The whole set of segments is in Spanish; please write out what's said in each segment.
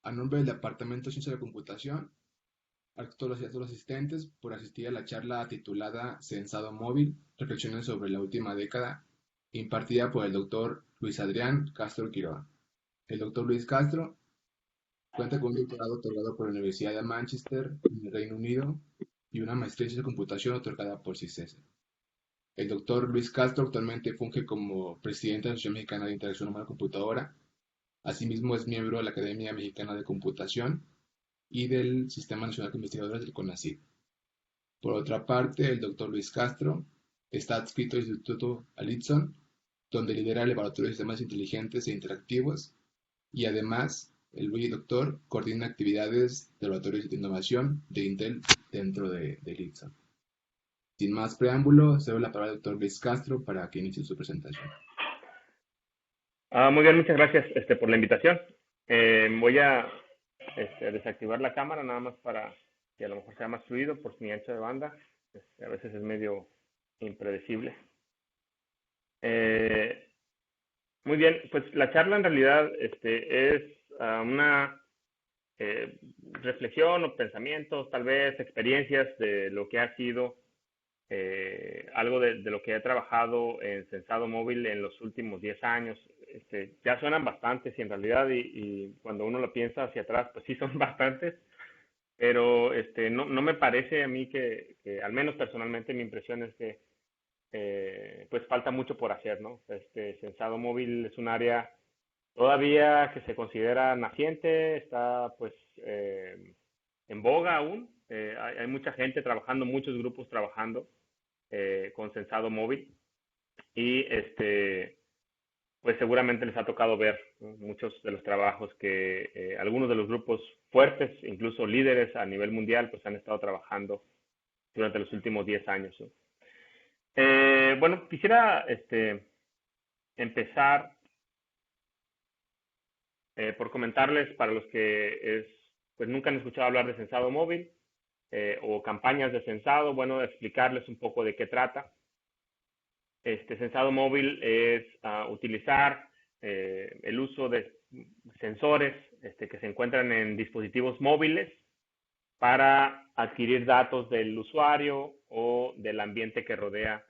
A nombre del Departamento de Ciencia de la Computación, a todos los asistentes por asistir a la charla titulada Censado Móvil, Reflexiones sobre la última década, impartida por el doctor Luis Adrián Castro Quiroga. El doctor Luis Castro cuenta con un doctorado otorgado por la Universidad de Manchester, en el Reino Unido, y una maestría en ciencia de computación otorgada por CICESA. El doctor Luis Castro actualmente funge como presidente de la Asociación Mexicana de Interacción Humana-Computadora. Asimismo, es miembro de la Academia Mexicana de Computación y del Sistema Nacional de Investigadores del CONACYT. Por otra parte, el doctor Luis Castro está adscrito al Instituto Allison, donde lidera el Laboratorio de Sistemas Inteligentes e Interactivos, y además el doctor coordina actividades de laboratorios de innovación de Intel dentro de Allison. Sin más preámbulo, cedo la palabra al doctor Luis Castro para que inicie su presentación. Muy bien, muchas gracias por la invitación. Voy a desactivar la cámara nada más para que a lo mejor sea más fluido por mi ancho de banda. A veces es medio impredecible. Muy bien, pues la charla en realidad es una reflexión o pensamientos, tal vez experiencias de lo que ha sido algo de lo que he trabajado en Censado Móvil en los últimos 10 años. Ya suenan bastantes y en realidad, y cuando uno lo piensa hacia atrás, pues sí son bastantes, pero no me parece a mí que, al menos personalmente, mi impresión es que pues falta mucho por hacer, ¿no? Censado Móvil es un área todavía que se considera naciente, está pues en boga aún. Hay mucha gente trabajando, muchos grupos trabajando con Censado Móvil y pues seguramente les ha tocado ver, ¿no?, muchos de los trabajos que algunos de los grupos fuertes, incluso líderes a nivel mundial, pues han estado trabajando durante los últimos 10 años, ¿no? Bueno, quisiera empezar por comentarles, para los que pues nunca han escuchado hablar de Censado Móvil o campañas de censado, bueno, explicarles un poco de qué trata. Censado Móvil es utilizar el uso de sensores que se encuentran en dispositivos móviles para adquirir datos del usuario o del ambiente que rodea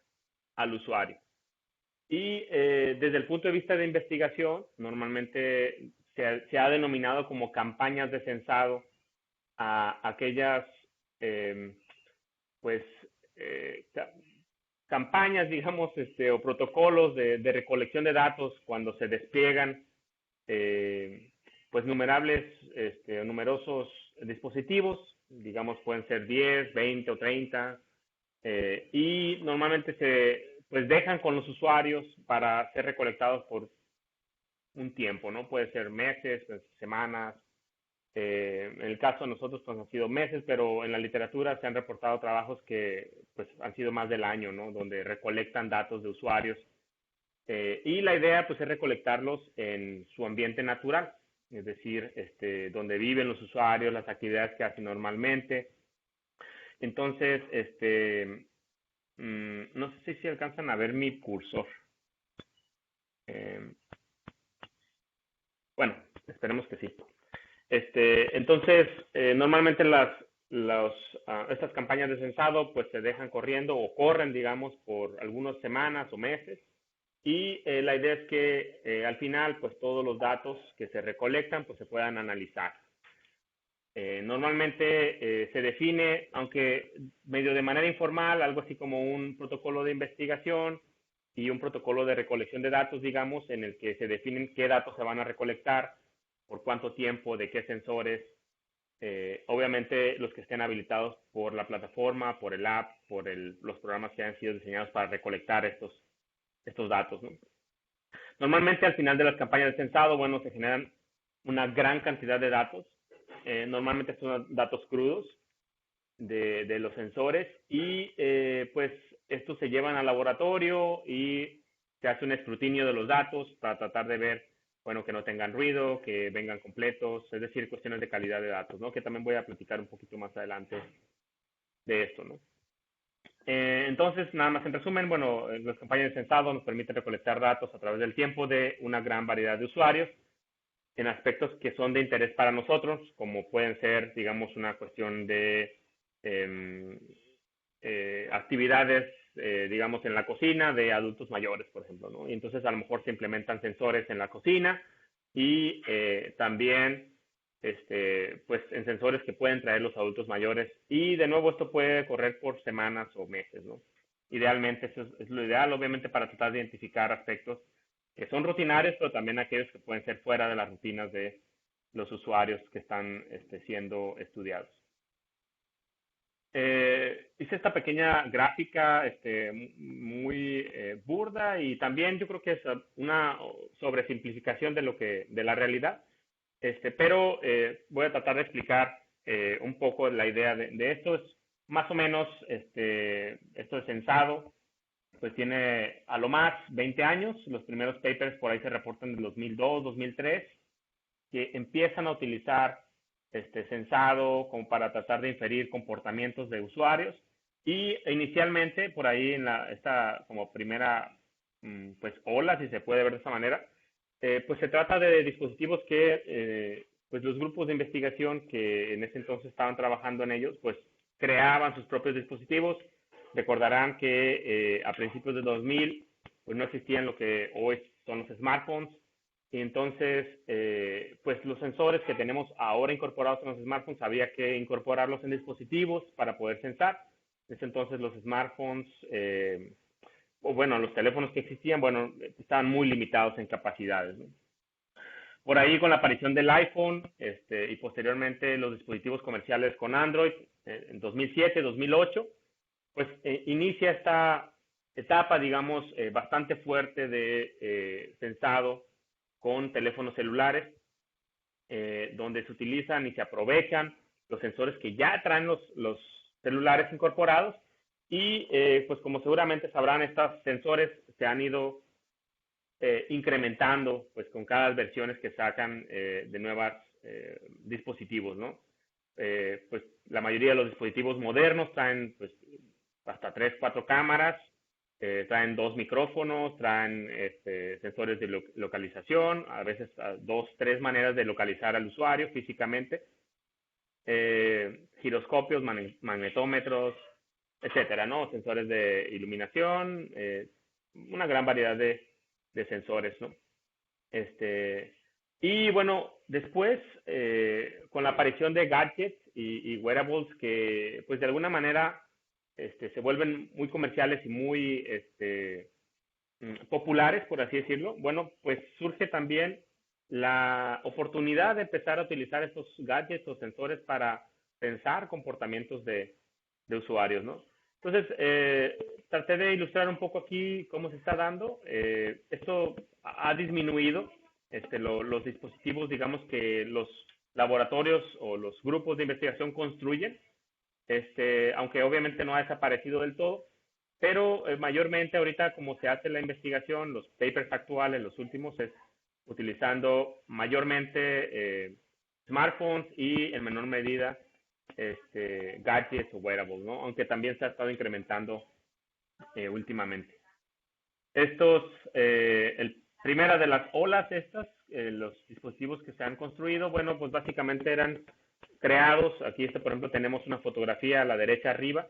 al usuario. Y desde el punto de vista de investigación, normalmente se ha denominado como campañas de censado a aquellas pues campañas, digamos, o protocolos de recolección de datos cuando se despliegan pues numerosos dispositivos, digamos, pueden ser 10, 20 o 30, y normalmente pues dejan con los usuarios para ser recolectados por un tiempo, ¿no? Puede ser meses, pues, semanas. En el caso de nosotros, pues han sido meses, pero en la literatura se han reportado trabajos que pues han sido más del año, ¿no? Donde recolectan datos de usuarios. Y la idea, pues, es recolectarlos en su ambiente natural, es decir, donde viven los usuarios, las actividades que hacen normalmente. Entonces, no sé si alcanzan a ver mi cursor. Bueno, esperemos que sí. Entonces, normalmente estas campañas de censado pues se dejan corriendo o corren, digamos, por algunas semanas o meses. Y la idea es que al final, pues todos los datos que se recolectan pues se puedan analizar. Normalmente se define, aunque medio de manera informal, algo así como un protocolo de investigación y un protocolo de recolección de datos, digamos, en el que se definen qué datos se van a recolectar, por cuánto tiempo, de qué sensores, obviamente los que estén habilitados por la plataforma, por el app, por los programas que han sido diseñados para recolectar estos datos, ¿no? Normalmente al final de las campañas de censado, bueno, se generan una gran cantidad de datos. Normalmente son datos crudos de los sensores y pues estos se llevan al laboratorio y se hace un escrutinio de los datos para tratar de ver, bueno, que no tengan ruido, que vengan completos, es decir, cuestiones de calidad de datos, ¿no? Que también voy a platicar un poquito más adelante de esto, ¿no? Entonces, nada más en resumen, bueno, las campañas de censado nos permiten recolectar datos a través del tiempo de una gran variedad de usuarios en aspectos que son de interés para nosotros, como pueden ser, digamos, una cuestión de eh, actividades, digamos, en la cocina de adultos mayores, por ejemplo, ¿no? Y entonces a lo mejor se implementan sensores en la cocina y también, pues, en sensores que pueden traer los adultos mayores. Y de nuevo, esto puede correr por semanas o meses, ¿no? Idealmente, eso es lo ideal, obviamente, para tratar de identificar aspectos que son rutinarios, pero también aquellos que pueden ser fuera de las rutinas de los usuarios que están siendo estudiados. Hice esta pequeña gráfica muy burda y también yo creo que es una sobresimplificación de la realidad, pero voy a tratar de explicar un poco la idea de esto. Es más o menos, esto es censado, pues tiene a lo más 20 años. Los primeros papers por ahí se reportan de 2002, 2003, que empiezan a utilizar censado como para tratar de inferir comportamientos de usuarios. Y inicialmente, por ahí en esta como primera pues ola, si se puede ver de esa manera, pues se trata de dispositivos que pues los grupos de investigación que en ese entonces estaban trabajando en ellos, pues creaban sus propios dispositivos. Recordarán que a principios de 2000 pues no existían lo que hoy son los smartphones. Y entonces, pues los sensores que tenemos ahora incorporados en los smartphones, había que incorporarlos en dispositivos para poder sensar. En ese entonces los smartphones, o bueno, los teléfonos que existían, bueno, estaban muy limitados en capacidades, ¿no? Por ahí con la aparición del iPhone y posteriormente los dispositivos comerciales con Android en 2007, 2008, pues inicia esta etapa, digamos, bastante fuerte de sensado con teléfonos celulares, donde se utilizan y se aprovechan los sensores que ya traen los celulares incorporados y pues como seguramente sabrán, estos sensores se han ido incrementando pues con cada versiones que sacan de nuevos dispositivos, ¿no? Pues la mayoría de los dispositivos modernos traen pues hasta 3, 4 cámaras, traen 2 micrófonos, traen sensores de localización, a veces 2, 3 maneras de localizar al usuario físicamente, giroscopios, magnetómetros, etcétera, ¿no? Sensores de iluminación, una gran variedad de sensores, ¿no? Y bueno, después, con la aparición de gadgets y wearables que, pues de alguna manera, se vuelven muy comerciales y muy populares, por así decirlo, bueno, pues surge también la oportunidad de empezar a utilizar estos gadgets o sensores para pensar comportamientos de usuarios, ¿no? Entonces, traté de ilustrar un poco aquí cómo se está dando. Esto ha disminuido los dispositivos, digamos, que los laboratorios o los grupos de investigación construyen, aunque obviamente no ha desaparecido del todo, pero mayormente ahorita como se hace la investigación, los papers actuales, los últimos, es utilizando mayormente smartphones y en menor medida gadgets o wearables, ¿no? Aunque también se ha estado incrementando últimamente. Primera de las olas estas, los dispositivos que se han construido, bueno, pues básicamente eran creados. Aquí, por ejemplo, tenemos una fotografía a la derecha arriba,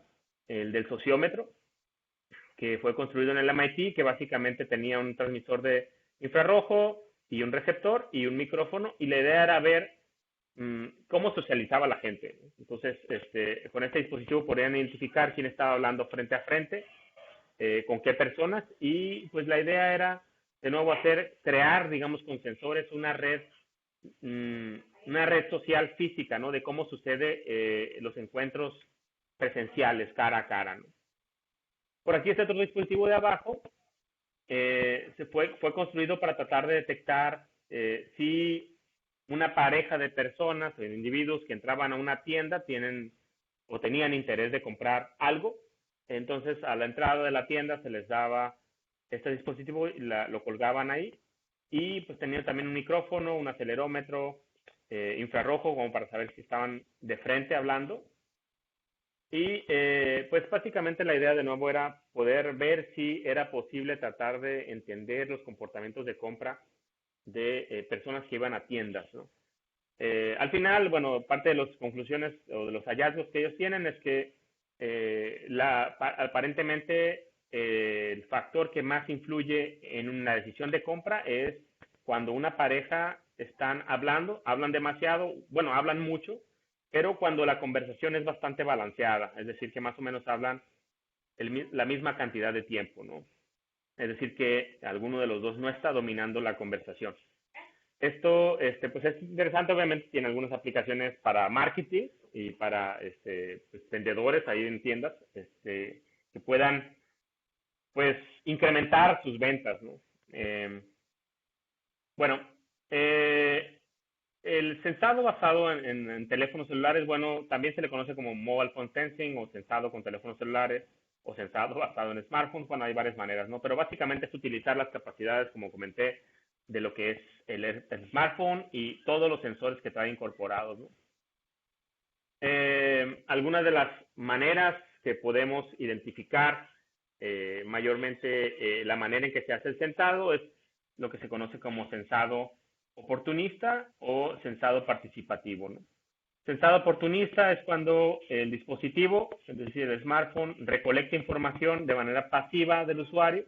el del sociómetro, que fue construido en el MIT, que básicamente tenía un transmisor de infrarrojo y un receptor y un micrófono, y la idea era ver cómo socializaba la gente. Entonces, con este dispositivo podían identificar quién estaba hablando frente a frente, con qué personas, y pues la idea era, de nuevo, crear, digamos, con sensores una red social física, ¿no? De cómo sucede los encuentros presenciales, cara a cara, ¿no? Por aquí este otro dispositivo de abajo fue construido para tratar de detectar si una pareja de personas o de individuos que entraban a una tienda tienen o tenían interés de comprar algo. Entonces, a la entrada de la tienda se les daba este dispositivo y lo colgaban ahí. Y pues tenían también un micrófono, un acelerómetro, infrarrojo, como para saber si estaban de frente hablando. Y pues básicamente la idea de nuevo era poder ver si era posible tratar de entender los comportamientos de compra de personas que iban a tiendas, ¿no? Al final, bueno, parte de las conclusiones o de los hallazgos que ellos tienen es que aparentemente el factor que más influye en una decisión de compra es cuando una pareja están hablando, hablan demasiado, bueno, hablan mucho, pero cuando la conversación es bastante balanceada, es decir, que más o menos hablan la misma cantidad de tiempo, ¿no? Es decir, que alguno de los dos no está dominando la conversación. Esto, pues es interesante, obviamente tiene algunas aplicaciones para marketing y para pues, vendedores ahí en tiendas, que puedan, pues, incrementar sus ventas, ¿no? Bueno, el sensado basado en teléfonos celulares, bueno, también se le conoce como mobile phone sensing o sensado con teléfonos celulares o sensado basado en smartphones. Bueno, hay varias maneras, ¿no? Pero básicamente es utilizar las capacidades, como comenté, de lo que es el smartphone y todos los sensores que trae incorporados, ¿no? Algunas de las maneras que podemos identificar mayormente la manera en que se hace el sensado es lo que se conoce como sensado oportunista o sensado participativo, ¿no? Sensado oportunista es cuando el dispositivo, es decir, el smartphone, recolecta información de manera pasiva del usuario,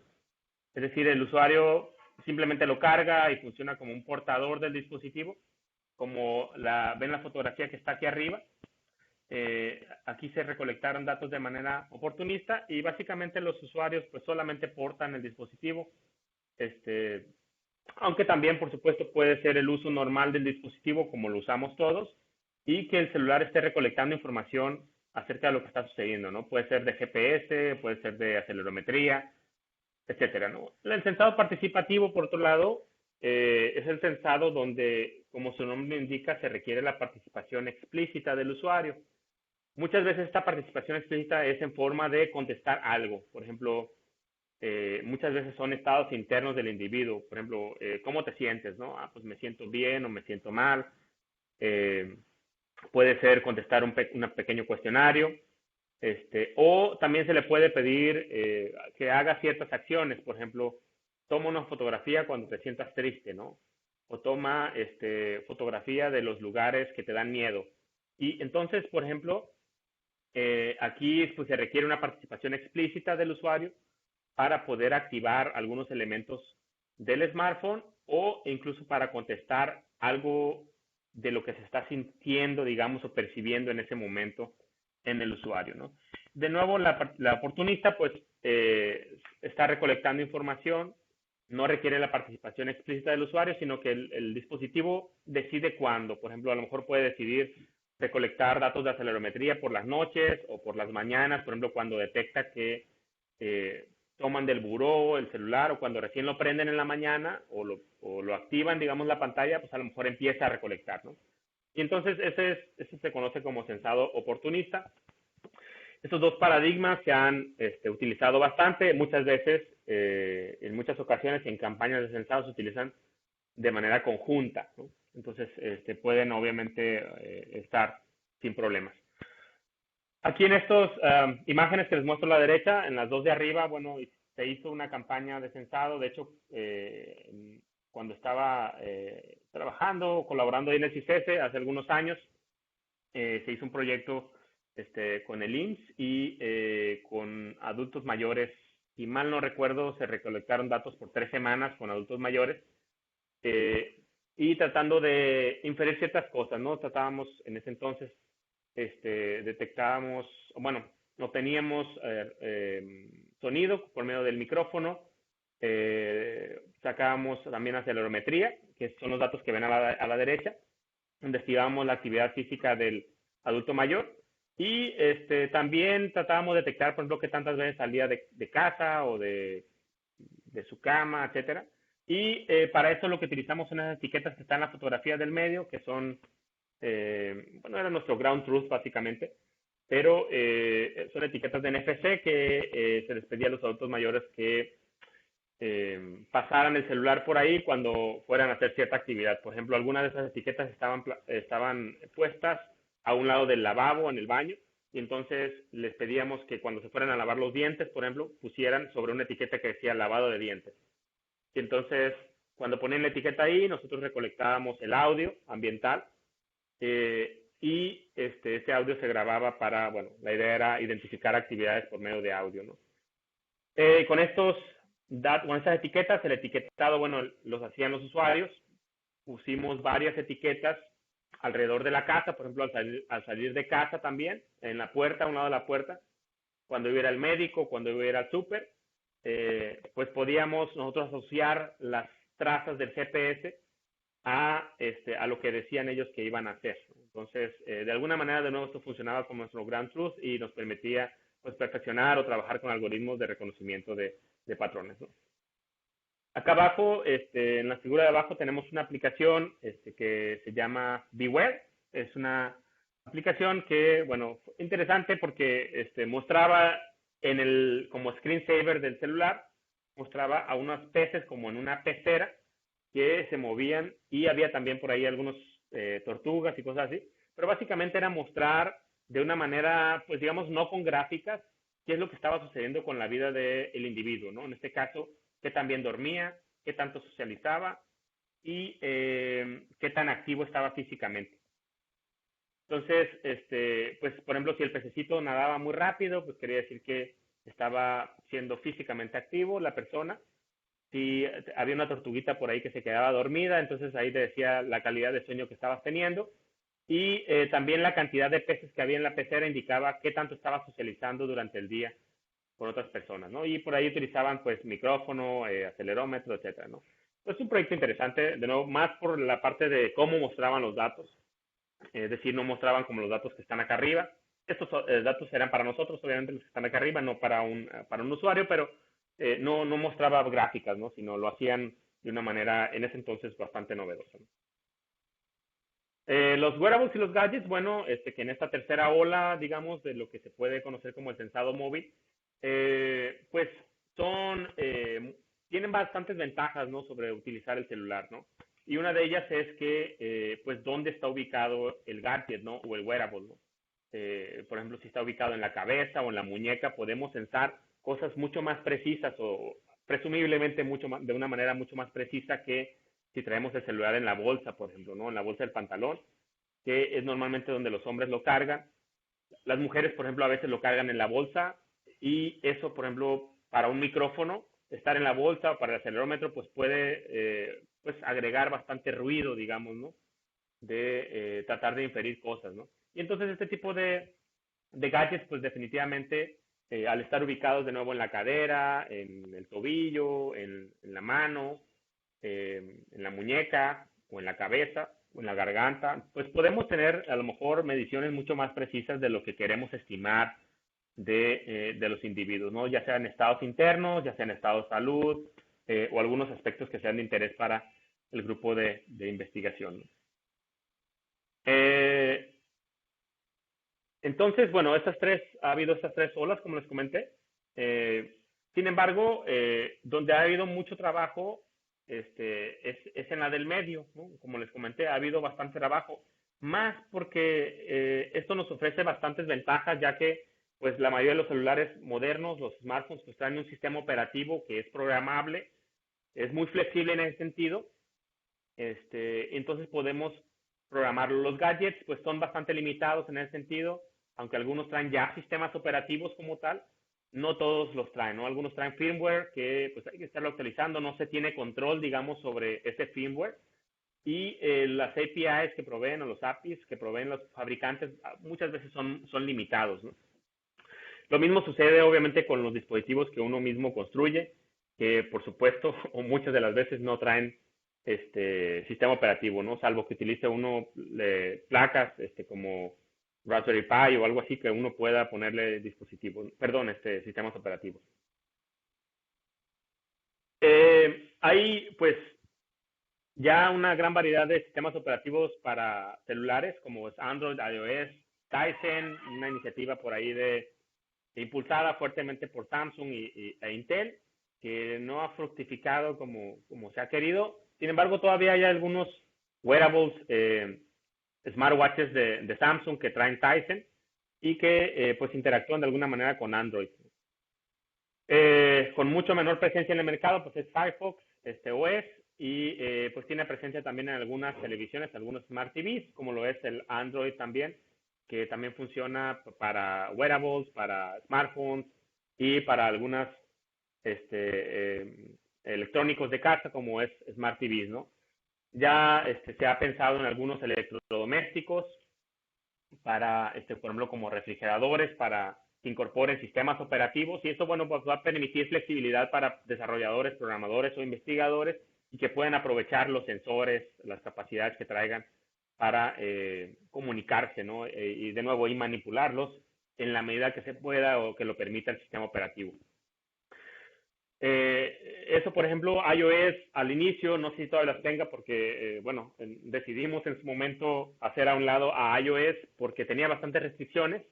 es decir, el usuario simplemente lo carga y funciona como un portador del dispositivo, como ven la fotografía que está aquí arriba. Aquí se recolectaron datos de manera oportunista y básicamente los usuarios pues solamente portan el dispositivo, aunque también por supuesto puede ser el uso normal del dispositivo como lo usamos todos y que el celular esté recolectando información acerca de lo que está sucediendo, ¿no? Puede ser de GPS, puede ser de acelerometría, etcétera, ¿no? El sensado participativo, por otro lado, es el sensado donde, como su nombre indica, se requiere la participación explícita del usuario. Muchas veces esta participación explícita es en forma de contestar algo. Por ejemplo, muchas veces son estados internos del individuo. Por ejemplo, ¿cómo te sientes? ¿No? Pues me siento bien o me siento mal. Puede ser contestar un pequeño cuestionario. O también se le puede pedir que haga ciertas acciones. Por ejemplo, toma una fotografía cuando te sientas triste, ¿no? O toma fotografía de los lugares que te dan miedo. Y entonces, por ejemplo, aquí pues, se requiere una participación explícita del usuario para poder activar algunos elementos del smartphone o incluso para contestar algo de lo que se está sintiendo, digamos, o percibiendo en ese momento en el usuario, ¿no? De nuevo, la oportunista pues está recolectando información, no requiere la participación explícita del usuario, sino que el dispositivo decide cuándo. Por ejemplo, a lo mejor puede decidir recolectar datos de acelerometría por las noches o por las mañanas, por ejemplo, cuando detecta que toman del buró el celular o cuando recién lo prenden en la mañana o lo activan, digamos, la pantalla, pues a lo mejor empieza a recolectar, ¿no? Y entonces ese se conoce como sensado oportunista. Estos dos paradigmas se han utilizado bastante, muchas veces, en muchas ocasiones en campañas de sensado se utilizan de manera conjunta, ¿no? Entonces pueden obviamente estar sin problemas. Aquí en estas imágenes que les muestro a la derecha, en las dos de arriba, bueno, se hizo una campaña de sensado. De hecho, cuando estaba trabajando, colaborando en el CICESE hace algunos años, se hizo un proyecto con el IMSS y con adultos mayores. Si mal no recuerdo, se recolectaron datos por 3 semanas con adultos mayores y tratando de inferir ciertas cosas, ¿no? Tratábamos en ese entonces, detectábamos, bueno, obteníamos sonido por medio del micrófono, sacábamos también acelerometría, que son los datos que ven a la derecha, investigábamos la actividad física del adulto mayor y también tratábamos de detectar, por ejemplo, qué tantas veces salía de casa o de su cama, etcétera. Y para eso lo que utilizamos son las etiquetas que están en la fotografía del medio, que son, bueno, era nuestro ground truth básicamente, pero son etiquetas de NFC que se les pedía a los adultos mayores que pasaran el celular por ahí cuando fueran a hacer cierta actividad. Por ejemplo, algunas de esas etiquetas estaban puestas a un lado del lavabo en el baño y entonces les pedíamos que cuando se fueran a lavar los dientes, por ejemplo, pusieran sobre una etiqueta que decía lavado de dientes. Y entonces Cuando ponían la etiqueta ahí, nosotros recolectábamos el audio ambiental y ese audio se grababa para, bueno, la idea era identificar actividades por medio de audio, ¿no? Con estas etiquetas, el etiquetado, bueno, los hacían los usuarios. Pusimos varias etiquetas alrededor de la casa, por ejemplo, al salir de casa también, en la puerta, a un lado de la puerta, cuando iba a ir al médico, cuando iba a ir al súper, pues podíamos nosotros asociar las trazas del GPS a lo que decían ellos que iban a hacer. Entonces, de alguna manera, de nuevo, esto funcionaba como nuestro Ground Truth y nos permitía pues, perfeccionar o trabajar con algoritmos de reconocimiento de patrones, ¿no? Acá abajo, en la figura de abajo, tenemos una aplicación que se llama Beware. Es una aplicación que, bueno, interesante porque mostraba como screensaver del celular, mostraba a unos peces como en una pecera que se movían y había también por ahí algunos tortugas y cosas así. Pero básicamente era mostrar de una manera, pues digamos, no con gráficas, qué es lo que estaba sucediendo con la vida del individuo, ¿no? En este caso, qué tan bien dormía, qué tanto socializaba y qué tan activo estaba físicamente. Entonces, pues, por ejemplo, si el pececito nadaba muy rápido, pues quería decir que estaba siendo físicamente activo la persona. Si había una tortuguita por ahí que se quedaba dormida, entonces ahí te decía la calidad de sueño que estabas teniendo. Y también la cantidad de peces que había en la pecera indicaba qué tanto estabas socializando durante el día con otras personas, ¿no? Y por ahí utilizaban, pues, micrófono, acelerómetro, etcétera, ¿no? Es un proyecto interesante, de nuevo, más por la parte de cómo mostraban los datos, es decir, no mostraban como los datos que están acá arriba. Estos datos eran para nosotros, obviamente, los que están acá arriba, no para un usuario, pero no mostraba gráficas, ¿no? Sino lo hacían de una manera, en ese entonces, bastante novedosa, ¿no? Los wearables y los gadgets, bueno, que en esta tercera ola, digamos, de lo que se puede conocer como el sensado móvil, pues tienen bastantes ventajas, ¿no? Sobre utilizar el celular, ¿no? Y una de ellas es que, pues, dónde está ubicado el gadget, ¿no? O el wearable, ¿no? Por ejemplo, si está ubicado en la cabeza o en la muñeca, podemos sensar cosas mucho más precisas o presumiblemente de una manera mucho más precisa que si traemos el celular en la bolsa, por ejemplo, ¿no? En la bolsa del pantalón, que es normalmente donde los hombres lo cargan. Las mujeres, por ejemplo, a veces lo cargan en la bolsa y eso, por ejemplo, para un micrófono, estar en la bolsa o para el acelerómetro, pues puede pues agregar bastante ruido, digamos, ¿no? De tratar de inferir cosas, ¿no? Y entonces este tipo de gadgets, pues definitivamente, al estar ubicados de nuevo en la cadera, en el tobillo, en la mano, en la muñeca o en la cabeza o en la garganta, pues podemos tener a lo mejor mediciones mucho más precisas de lo que queremos estimar de los individuos, ¿no? Ya sean estados internos, ya sean estados de salud o algunos aspectos que sean de interés para el grupo de investigación, ¿no? Entonces, bueno, ha habido estas tres olas, como les comenté. Sin embargo, donde ha habido mucho trabajo es en la del medio, ¿no? Como les comenté, ha habido bastante trabajo, más porque esto nos ofrece bastantes ventajas, ya que pues la mayoría de los celulares modernos, los smartphones, pues traen un sistema operativo que es programable, es muy flexible en ese sentido. Entonces podemos programarlo. Los gadgets pues son bastante limitados en ese sentido, aunque algunos traen ya sistemas operativos como tal, no todos los traen, ¿no? Algunos traen firmware que pues hay que estarlo actualizando, no se tiene control, digamos, sobre ese firmware. Y las APIs que proveen o los APIs que proveen los fabricantes muchas veces son limitados, ¿no? Lo mismo sucede obviamente con los dispositivos que uno mismo construye, que por supuesto o muchas de las veces no traen sistema operativo, ¿no? Salvo que utilice uno placas como Raspberry Pi o algo así que uno pueda ponerle sistemas operativos. Hay pues ya una gran variedad de sistemas operativos para celulares como es Android, iOS, Tizen, una iniciativa por ahí impulsada fuertemente por Samsung e Intel, que no ha fructificado como se ha querido. Sin embargo, todavía hay algunos wearables, smartwatches de Samsung que traen Tizen y que pues interactúan de alguna manera con Android. Con mucho menor presencia en el mercado, pues es Firefox, OS, y pues tiene presencia también en algunas televisiones, algunos Smart TVs, como lo es el Android también, que también funciona para wearables, para smartphones y para algunas electrónicos de casa, como es Smart TVs, ¿no? Ya se ha pensado en algunos electrodomésticos para, por ejemplo, como refrigeradores, para que incorporen sistemas operativos, y eso, bueno, pues va a permitir flexibilidad para desarrolladores, programadores o investigadores, y que puedan aprovechar los sensores, las capacidades que traigan para comunicarse, ¿no? Y de nuevo, y manipularlos en la medida que se pueda o que lo permita el sistema operativo. Eso, por ejemplo, iOS al inicio, no sé si todavía las tenga porque, bueno, decidimos en su momento hacer a un lado a iOS porque tenía bastantes restricciones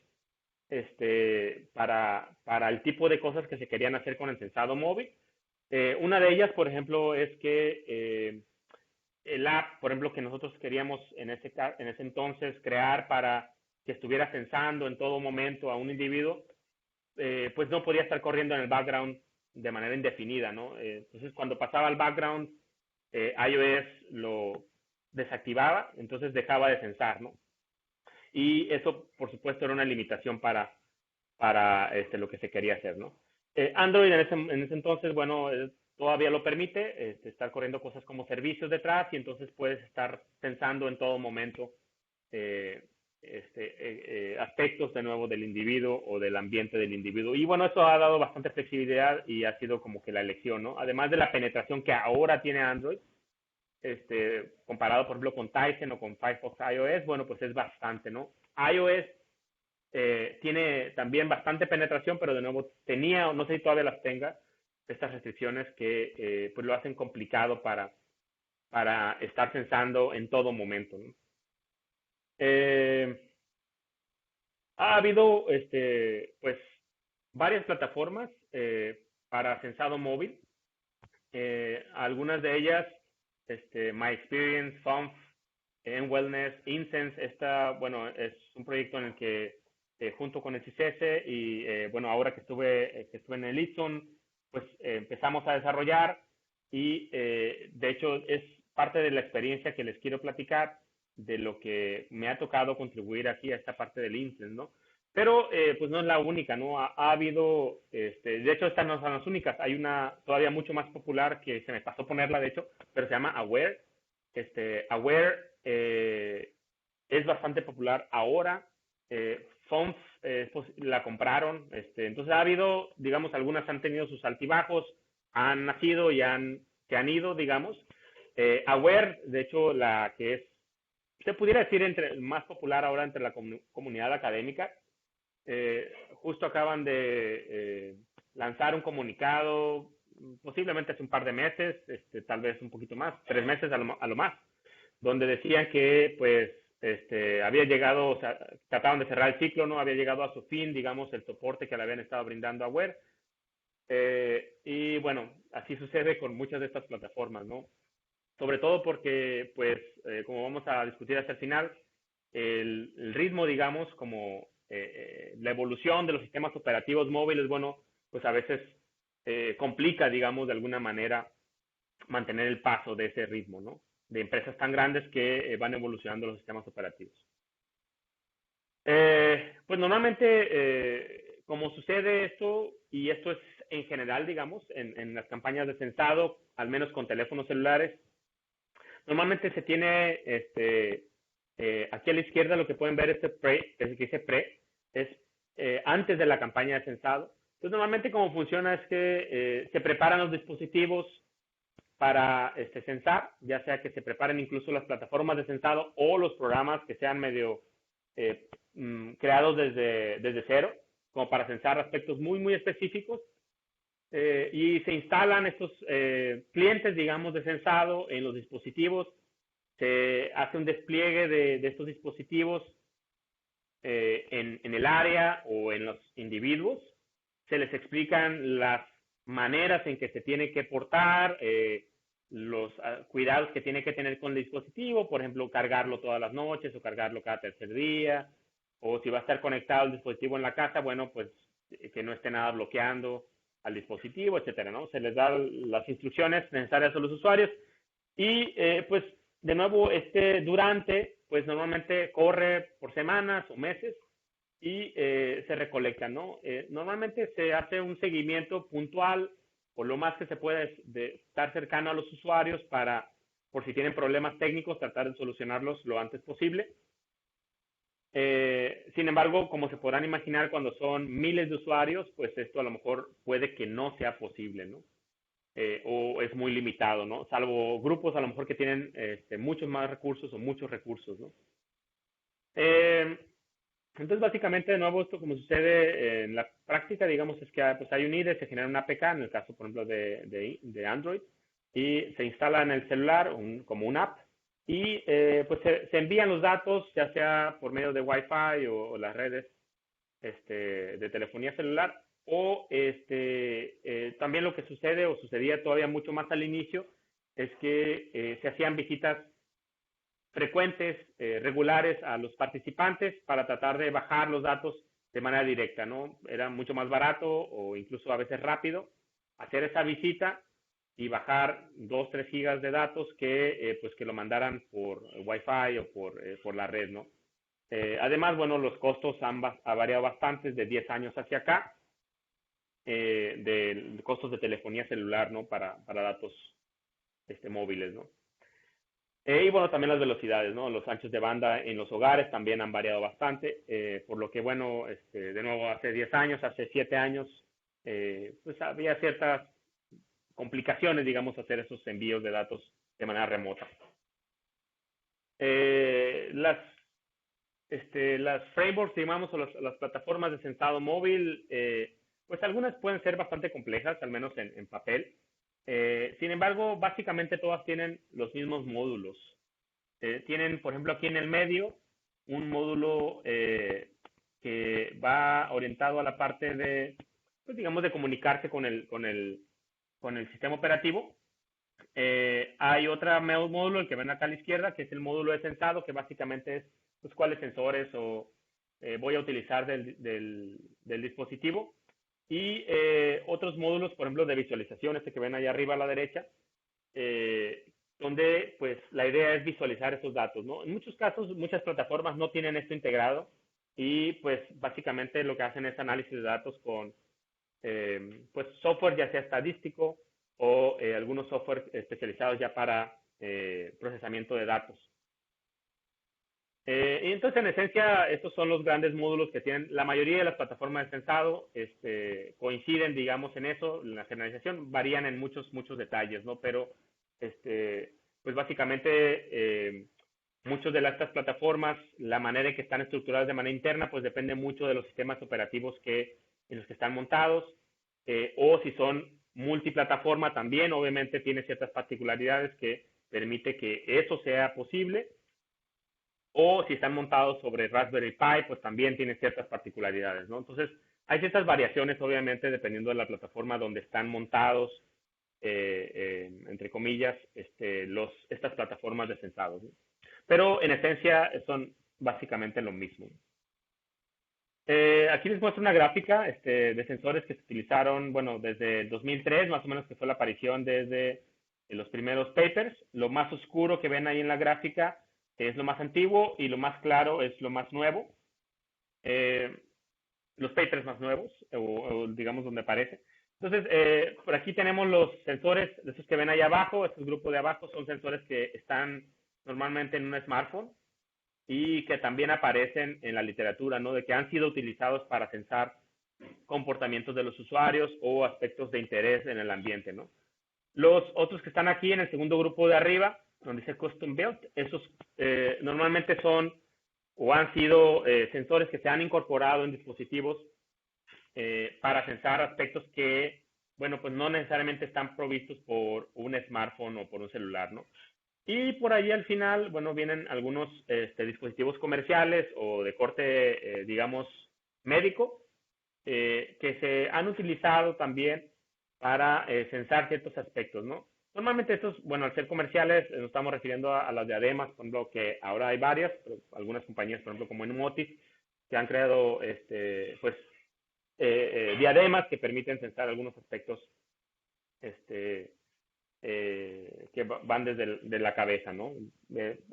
para el tipo de cosas que se querían hacer con el sensado móvil. Una de ellas, por ejemplo, es que el app, por ejemplo, que nosotros queríamos en ese entonces crear para que estuviera sensando en todo momento a un individuo, pues no podía estar corriendo en el background de manera indefinida, ¿no? Entonces, cuando pasaba al background, iOS lo desactivaba, entonces dejaba de sensar, ¿no? Y eso, por supuesto, era una limitación para lo que se quería hacer, ¿no? Android en ese entonces, bueno, todavía lo permite, estar corriendo cosas como servicios detrás, y entonces puedes estar sensando en todo momento aspectos de nuevo del individuo o del ambiente del individuo. Y bueno, eso ha dado bastante flexibilidad y ha sido como que la elección, ¿no? Además de la penetración que ahora tiene Android, comparado por ejemplo con Tizen o con Firefox iOS, bueno, pues es bastante, ¿no? iOS tiene también bastante penetración, pero de nuevo tenía, no sé si todavía las tenga, estas restricciones que pues lo hacen complicado para estar sensando en todo momento, ¿no? Ha habido pues varias plataformas para sensado móvil. Algunas de ellas, My Experience, Funf, Wellness, Incense. Bueno, es un proyecto en el que junto con el CISESE y bueno, ahora que estuve en el Easton, pues empezamos a desarrollar, y de hecho es parte de la experiencia que les quiero platicar de lo que me ha tocado contribuir aquí a esta parte del Incense, ¿no? Pero pues no es la única, ¿no? Ha habido, de hecho estas no son las únicas, hay una todavía mucho más popular que se me pasó ponerla, de hecho, pero se llama Aware. Aware es bastante popular ahora. Fonts pues, la compraron, entonces ha habido, digamos, algunas han tenido sus altibajos, han nacido y se han ido, digamos. Aware, de hecho, la que es, se pudiera decir, más popular ahora entre la comunidad académica, justo acaban de lanzar un comunicado, posiblemente hace un par de meses, tal vez un poquito más, 3 meses a lo más, donde decían que pues había llegado, o sea, trataban de cerrar el ciclo, ¿no? Había llegado a su fin, digamos, el soporte que le habían estado brindando a Aware. Y bueno, así sucede con muchas de estas plataformas, ¿no? Sobre todo porque, pues, como vamos a discutir hasta el final, el ritmo, digamos, como la evolución de los sistemas operativos móviles, bueno, pues a veces complica, digamos, de alguna manera mantener el paso de ese ritmo, ¿no? De empresas tan grandes que van evolucionando los sistemas operativos. Pues normalmente, como sucede esto, y esto es en general, digamos, en las campañas de censado, al menos con teléfonos celulares, normalmente se tiene aquí a la izquierda lo que pueden ver, pre, es que dice pre, es antes de la campaña de censado. Entonces, normalmente como funciona es que se preparan los dispositivos para censar, ya sea que se preparen incluso las plataformas de censado o los programas que sean medio creados desde cero, como para censar aspectos muy, muy específicos. Y se instalan estos clientes, digamos, de censado en los dispositivos. Se hace un despliegue de estos dispositivos en el área o en los individuos. Se les explican las maneras en que se tiene que portar, los cuidados que tiene que tener con el dispositivo, por ejemplo, cargarlo todas las noches o cargarlo cada tercer día, o si va a estar conectado el dispositivo en la casa, bueno, pues que no esté nada bloqueando al dispositivo, etcétera, ¿no? Se les da las instrucciones necesarias a los usuarios, Y pues de nuevo, durante, pues normalmente corre por semanas o meses y se recolecta, ¿no? Normalmente se hace un seguimiento puntual o lo más que se puede de estar cercano a los usuarios para, por si tienen problemas técnicos, tratar de solucionarlos lo antes posible. Sin embargo, como se podrán imaginar, cuando son miles de usuarios, pues esto a lo mejor puede que no sea posible, ¿no? O es muy limitado, ¿no? Salvo grupos a lo mejor que tienen muchos más recursos o muchos recursos, ¿no? Eh, entonces, básicamente, de nuevo, esto como sucede en la práctica, digamos, es que pues, hay un IDE, se genera una APK, en el caso, por ejemplo, de Android, y se instala en el celular como una app, y pues se envían los datos, ya sea por medio de Wi-Fi o las redes de telefonía celular, o también lo que sucede o sucedía todavía mucho más al inicio es que se hacían visitas frecuentes, regulares a los participantes para tratar de bajar los datos de manera directa, ¿no? Era mucho más barato o incluso a veces rápido hacer esa visita y bajar 2, 3 gigas de datos que pues que lo mandaran por Wi-Fi o por la red, ¿no? Además, bueno, los costos ha variado bastante de 10 años hacia acá, de costos de telefonía celular, ¿no? Para datos móviles, ¿no? Y bueno, también las velocidades, ¿no? Los anchos de banda en los hogares también han variado bastante, por lo que, bueno, de nuevo, hace 10 años, hace 7 años, pues había ciertas complicaciones, digamos, hacer esos envíos de datos de manera remota. Las frameworks, digamos, o las plataformas de sensado móvil, pues algunas pueden ser bastante complejas, al menos en papel. Sin embargo, básicamente todas tienen los mismos módulos. Tienen, por ejemplo, aquí en el medio, un módulo que va orientado a la parte de, pues, digamos, de comunicarse con el sistema operativo. Hay otro módulo, el que ven acá a la izquierda, que es el módulo de sensado, que básicamente es pues, cuáles sensores voy a utilizar del dispositivo. Y otros módulos, por ejemplo, de visualización, que ven ahí arriba a la derecha, donde pues la idea es visualizar esos datos, ¿no? En muchos casos, muchas plataformas no tienen esto integrado y pues básicamente lo que hacen es análisis de datos con pues software ya sea estadístico o algunos software especializados ya para procesamiento de datos. Y entonces, en esencia, estos son los grandes módulos que tienen la mayoría de las plataformas de sensado, coinciden, digamos, en eso, en la generalización, varían en muchos detalles, ¿no? Pero, pues básicamente, muchas de estas plataformas, la manera en que están estructuradas de manera interna, pues depende mucho de los sistemas operativos en los que están montados, o si son multiplataforma también, obviamente tiene ciertas particularidades que permite que eso sea posible, o si están montados sobre Raspberry Pi, pues también tiene ciertas particularidades, ¿no? Entonces, hay ciertas variaciones, obviamente, dependiendo de la plataforma donde están montados, entre comillas, estas plataformas de sensado, ¿no? Pero en esencia son básicamente lo mismo. Aquí les muestro una gráfica de sensores que se utilizaron, bueno, desde el 2003, más o menos, que fue la aparición desde los primeros papers. Lo más oscuro que ven ahí en la gráfica es lo más antiguo y lo más claro es lo más nuevo. Los papers más nuevos, o digamos donde aparece. Entonces, por aquí tenemos los sensores, esos que ven ahí abajo, estos grupos de abajo son sensores que están normalmente en un smartphone y que también aparecen en la literatura, ¿no? De que han sido utilizados para sensar comportamientos de los usuarios o aspectos de interés en el ambiente, ¿no? Los otros que están aquí en el segundo grupo de arriba, donde dice Custom Built, esos normalmente son o han sido sensores que se han incorporado en dispositivos para sensar aspectos que, bueno, pues no necesariamente están provistos por un smartphone o por un celular, ¿no? Y por ahí al final, bueno, vienen algunos dispositivos comerciales o de corte, digamos, médico, que se han utilizado también para sensar ciertos aspectos, ¿no? Normalmente estos, bueno, al ser comerciales, nos estamos refiriendo a las diademas, por ejemplo, que ahora hay varias, pero algunas compañías, por ejemplo, como Numotis, que han creado, pues, diademas que permiten sensar algunos aspectos que van de la cabeza, ¿no?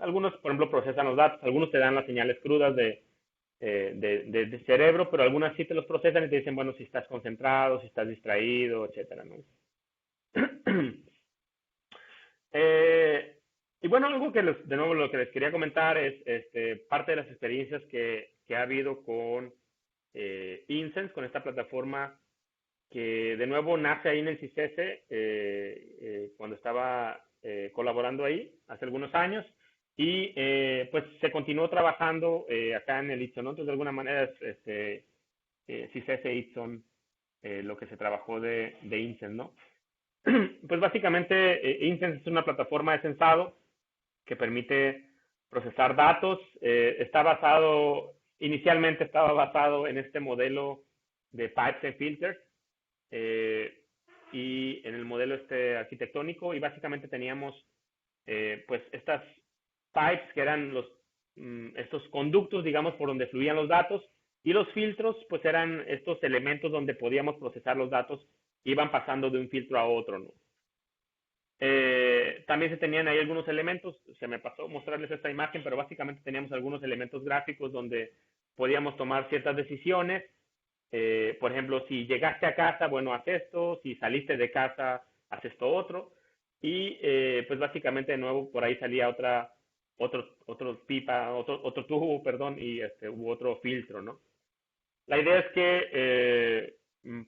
Algunos, por ejemplo, procesan los datos, algunos te dan las señales crudas de cerebro, pero algunas sí te los procesan y te dicen, bueno, si estás concentrado, si estás distraído, etcétera, ¿no? Eh, y bueno, algo que de nuevo lo que les quería comentar es parte de las experiencias que ha habido con Incense, con esta plataforma que de nuevo nace ahí en el CICESE cuando estaba colaborando ahí hace algunos años y pues se continuó trabajando acá en el Itson, ¿no? Entonces de alguna manera es CICESE Itson lo que se trabajó de Incense, ¿no? Pues básicamente Incense es una plataforma de censado que permite procesar datos. Inicialmente estaba basado en este modelo de pipes and filters y en el modelo arquitectónico y básicamente teníamos pues estas pipes que eran estos conductos, digamos, por donde fluían los datos y los filtros pues eran estos elementos donde podíamos procesar los datos, iban pasando de un filtro a otro, ¿no? También se tenían ahí algunos elementos, se me pasó mostrarles esta imagen, pero básicamente teníamos algunos elementos gráficos donde podíamos tomar ciertas decisiones. Por ejemplo, si llegaste a casa, bueno, haz esto, si saliste de casa, haz esto otro. Y pues básicamente de nuevo por ahí salía otro tubo, perdón, y hubo otro filtro, ¿no? La idea es que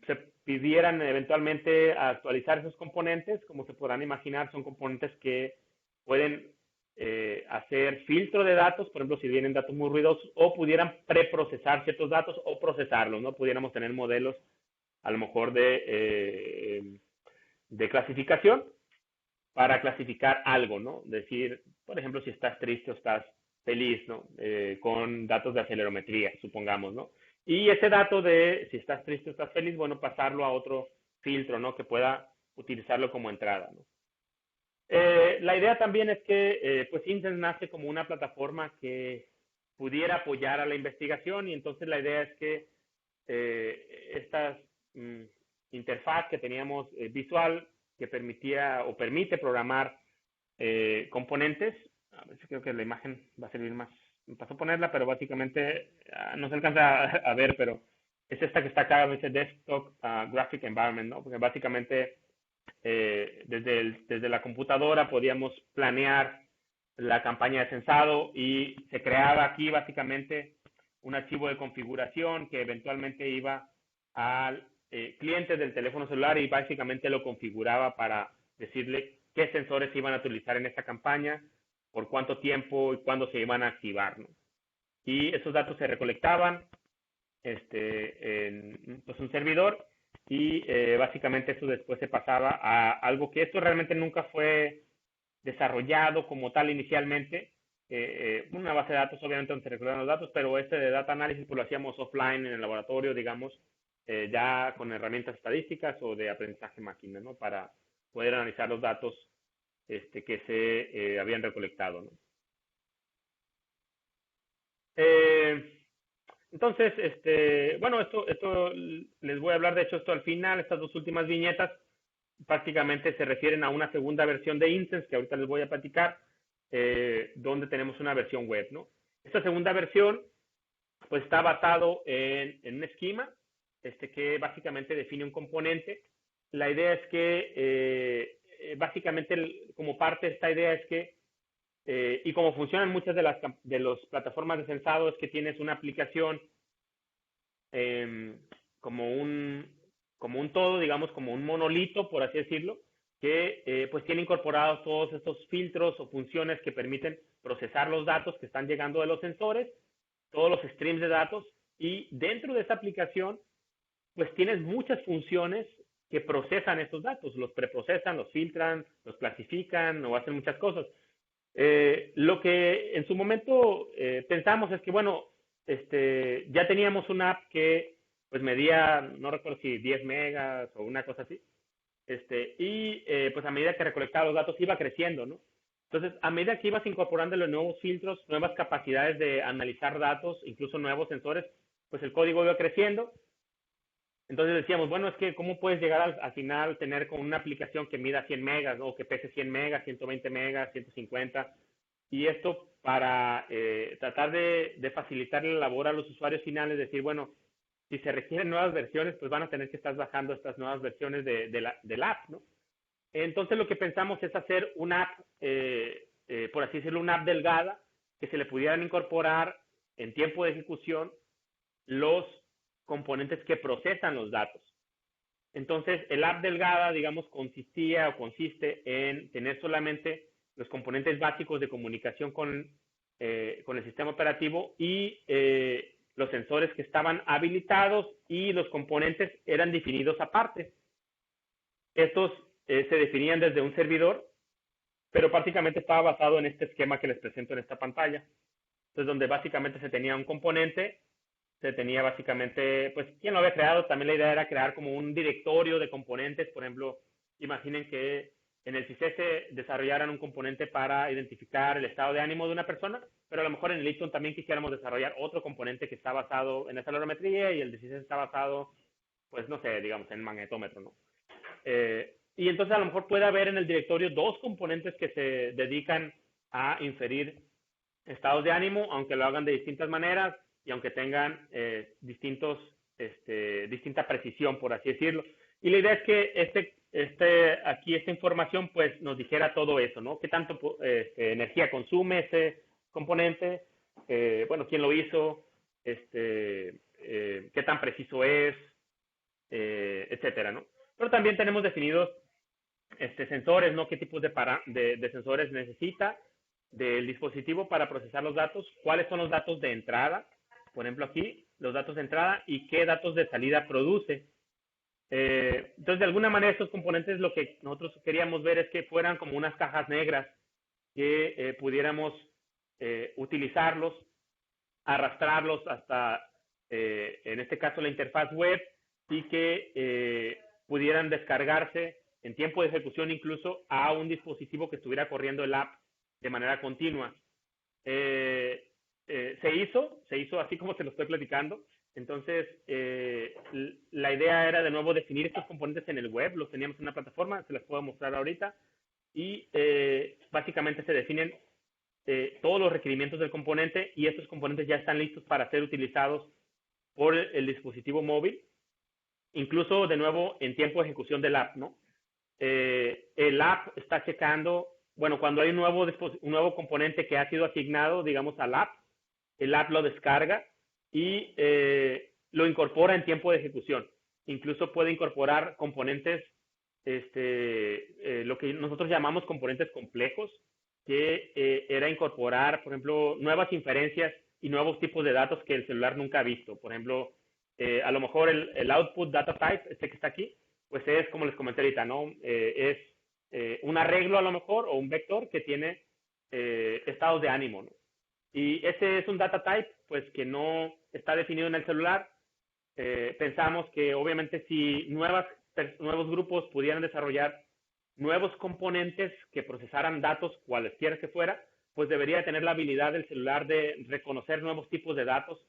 se pidieran eventualmente actualizar esos componentes, como se podrán imaginar, son componentes que pueden hacer filtro de datos, por ejemplo, si vienen datos muy ruidosos, o pudieran preprocesar ciertos datos o procesarlos, ¿no? Pudiéramos tener modelos a lo mejor de clasificación para clasificar algo, ¿no? Decir, por ejemplo, si estás triste o estás feliz, ¿no? Con datos de acelerometría, supongamos, ¿no? Y ese dato de si estás triste o estás feliz, bueno, pasarlo a otro filtro, ¿no? Que pueda utilizarlo como entrada, ¿no? La idea también es que, pues, Intel nace como una plataforma que pudiera apoyar a la investigación y entonces la idea es que estas interfaz que teníamos visual que permitía o permite programar componentes, a ver si creo que la imagen va a servir más, me pasó a ponerla, pero básicamente no se alcanza a ver, pero es esta que está acá, dice Desktop Graphic Environment, ¿no? Porque básicamente desde la computadora podíamos planear la campaña de censado y se creaba aquí básicamente un archivo de configuración que eventualmente iba al cliente del teléfono celular y básicamente lo configuraba para decirle qué sensores iban a utilizar en esta campaña, por cuánto tiempo y cuándo se iban a activar, ¿no? Y esos datos se recolectaban en pues, un servidor y básicamente eso después se pasaba a algo que esto realmente nunca fue desarrollado como tal inicialmente, una base de datos obviamente donde se recolectan los datos, pero de data análisis pues lo hacíamos offline en el laboratorio, digamos, ya con herramientas estadísticas o de aprendizaje máquina, ¿no? Para poder analizar los datos que se habían recolectado, ¿no? Entonces, bueno, esto les voy a hablar, de hecho, esto al final, estas dos últimas viñetas prácticamente se refieren a una segunda versión de Instance, que ahorita les voy a platicar, donde tenemos una versión web, ¿no? Esta segunda versión, pues está basado en un esquema, que básicamente define un componente. La idea es que, básicamente, como parte de esta idea es que y como funcionan muchas de las plataformas de censado es que tienes una aplicación eh, como un como un todo, digamos, como un monolito, por así decirlo, que pues tiene incorporados todos estos filtros o funciones que permiten procesar los datos que están llegando de los sensores, todos los streams de datos, y dentro de esa aplicación, pues tienes muchas funciones que procesan estos datos, los preprocesan, los filtran, los clasifican o hacen muchas cosas. Lo que en su momento pensamos es que, bueno, ya teníamos una app que pues medía, no recuerdo si 10 megas o una cosa así, y pues a medida que recolectaba los datos iba creciendo, ¿no? Entonces, a medida que ibas incorporando los nuevos filtros, nuevas capacidades de analizar datos, incluso nuevos sensores, pues el código iba creciendo Entonces decíamos, bueno, es que ¿cómo puedes llegar al final tener con una aplicación que mida 100 megas, ¿no? O que pese 100 megas, 120 megas, 150? Y esto para tratar de facilitarle la labor a los usuarios finales, decir, bueno, si se requieren nuevas versiones, pues van a tener que estar bajando estas nuevas versiones del app, ¿no? Entonces lo que pensamos es hacer una app, por así decirlo, una app delgada, que se le pudieran incorporar en tiempo de ejecución los componentes que procesan los datos. Entonces, el app delgada, digamos, consistía o consiste en tener solamente los componentes básicos de comunicación con el sistema operativo y los sensores que estaban habilitados, y los componentes eran definidos aparte. Estos se definían desde un servidor, pero prácticamente estaba basado en este esquema que les presento en esta pantalla. Entonces, donde básicamente se tenía un componente, se tenía básicamente, pues, ¿quién lo había creado? También la idea era crear como un directorio de componentes. Por ejemplo, imaginen que en el CICES desarrollaran un componente para identificar el estado de ánimo de una persona, pero a lo mejor en el Ipson también quisiéramos desarrollar otro componente que está basado en esa calorimetría, y el de CICES está basado, pues, no sé, digamos, en magnetómetro, ¿no? Y entonces a lo mejor puede haber en el directorio dos componentes que se dedican a inferir estados de ánimo, aunque lo hagan de distintas maneras y aunque tengan distinta precisión, por así decirlo. Y la idea es que esta información pues nos dijera todo eso, ¿no? ¿Qué tanto energía consume ese componente? Bueno, ¿quién lo hizo? ¿Qué tan preciso es? Etcétera, ¿no? Pero también tenemos definidos sensores, ¿no? ¿Qué tipos de sensores necesita del dispositivo para procesar los datos? ¿Cuáles son los datos de entrada? Por ejemplo, aquí, los datos de entrada, y qué datos de salida produce. Entonces, de alguna manera, estos componentes, lo que nosotros queríamos ver es que fueran como unas cajas negras, que pudiéramos utilizarlos, arrastrarlos hasta, en este caso, la interfaz web, y que pudieran descargarse en tiempo de ejecución incluso a un dispositivo que estuviera corriendo el app de manera continua. Se hizo así como se lo estoy platicando. Entonces, la idea era de nuevo definir estos componentes en el web. Los teníamos en una plataforma, se las puedo mostrar ahorita, y básicamente se definen todos los requerimientos del componente, y estos componentes ya están listos para ser utilizados por el dispositivo móvil, incluso de nuevo en tiempo de ejecución del app, ¿no? El app está checando, bueno, cuando hay un nuevo componente que ha sido asignado, digamos, al app, el app lo descarga y lo incorpora en tiempo de ejecución. Incluso puede incorporar componentes, lo que nosotros llamamos componentes complejos, que era incorporar, por ejemplo, nuevas inferencias y nuevos tipos de datos que el celular nunca ha visto. Por ejemplo, a lo mejor el output data type, que está aquí, pues es, como les comenté ahorita, ¿no? Es un arreglo a lo mejor, o un vector que tiene estados de ánimo, ¿no? Y ese es un data type, pues, que no está definido en el celular. Pensamos que obviamente si nuevos grupos pudieran desarrollar nuevos componentes que procesaran datos cualesquiera que fuera, pues debería tener la habilidad del celular de reconocer nuevos tipos de datos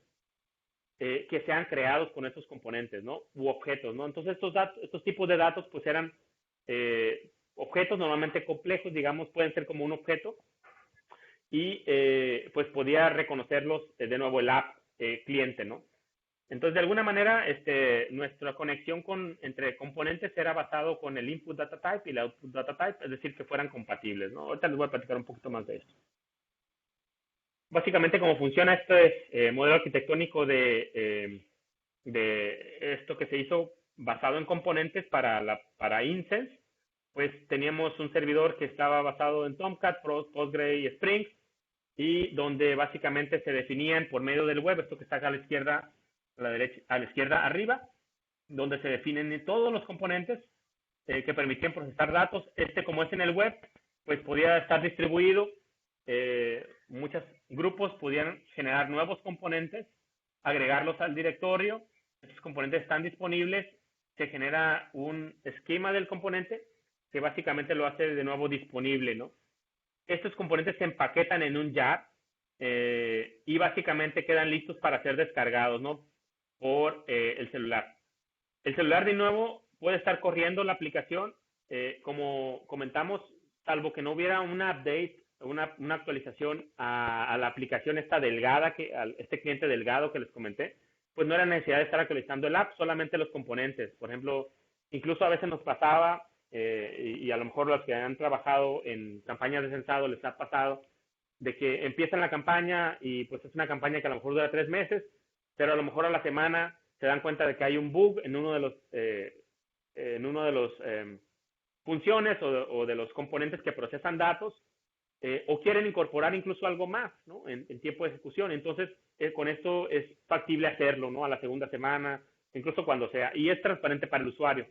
que sean creados con estos componentes, ¿no? U objetos, ¿no? Entonces estos tipos de datos pues eran objetos normalmente complejos, digamos, pueden ser como un objeto, y pues podía reconocerlos de nuevo el app cliente, ¿no? Entonces, de alguna manera, nuestra conexión entre componentes era basado con el input data type y el output data type, es decir, que fueran compatibles, ¿no? Ahorita les voy a platicar un poquito más de esto. Básicamente, cómo funciona este modelo arquitectónico de esto que se hizo basado en componentes para Incense, pues teníamos un servidor que estaba basado en Tomcat, Postgre y Spring, y donde básicamente se definían por medio del web, esto que está acá a la izquierda, a la izquierda arriba, donde se definen todos los componentes que permitían procesar datos. Como es en el web, pues podía estar distribuido. Muchos grupos podían generar nuevos componentes, agregarlos al directorio. Estos componentes están disponibles. Se genera un esquema del componente que básicamente lo hace de nuevo disponible, ¿no? Estos componentes se empaquetan en un jar y básicamente quedan listos para ser descargados, ¿no? Por el celular. El celular de nuevo puede estar corriendo la aplicación, como comentamos, salvo que no hubiera una update, una actualización a la aplicación esta delgada, a este cliente delgado que les comenté, pues no era necesidad de estar actualizando el app, solamente los componentes. Por ejemplo, incluso a veces nos pasaba, y a lo mejor los que han trabajado en campañas de censado les ha pasado, de que empiezan la campaña y pues es una campaña que a lo mejor dura 3 meses, pero a lo mejor a la semana se dan cuenta de que hay un bug en uno de los funciones o de los componentes que procesan datos, o quieren incorporar incluso algo más, ¿no? En tiempo de ejecución. Entonces, con esto es factible hacerlo, ¿no? A la segunda semana, incluso cuando sea. Y es transparente para el usuario.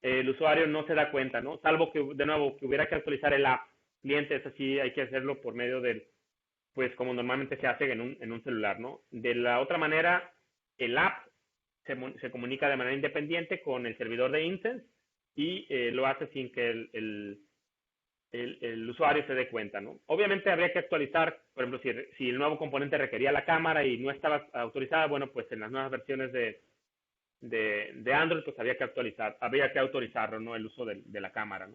El usuario no se da cuenta, ¿no? Salvo que, de nuevo, que hubiera que actualizar el app. Clientes, así hay que hacerlo por medio del, pues como normalmente se hace en un celular, ¿no? De la otra manera, el app se comunica de manera independiente con el servidor de Instance y lo hace sin que el usuario se dé cuenta, ¿no? Obviamente habría que actualizar, por ejemplo, si el nuevo componente requería la cámara y no estaba autorizada, bueno, pues en las nuevas versiones de Android, pues habría que autorizarlo, ¿no? El uso de la cámara, ¿no?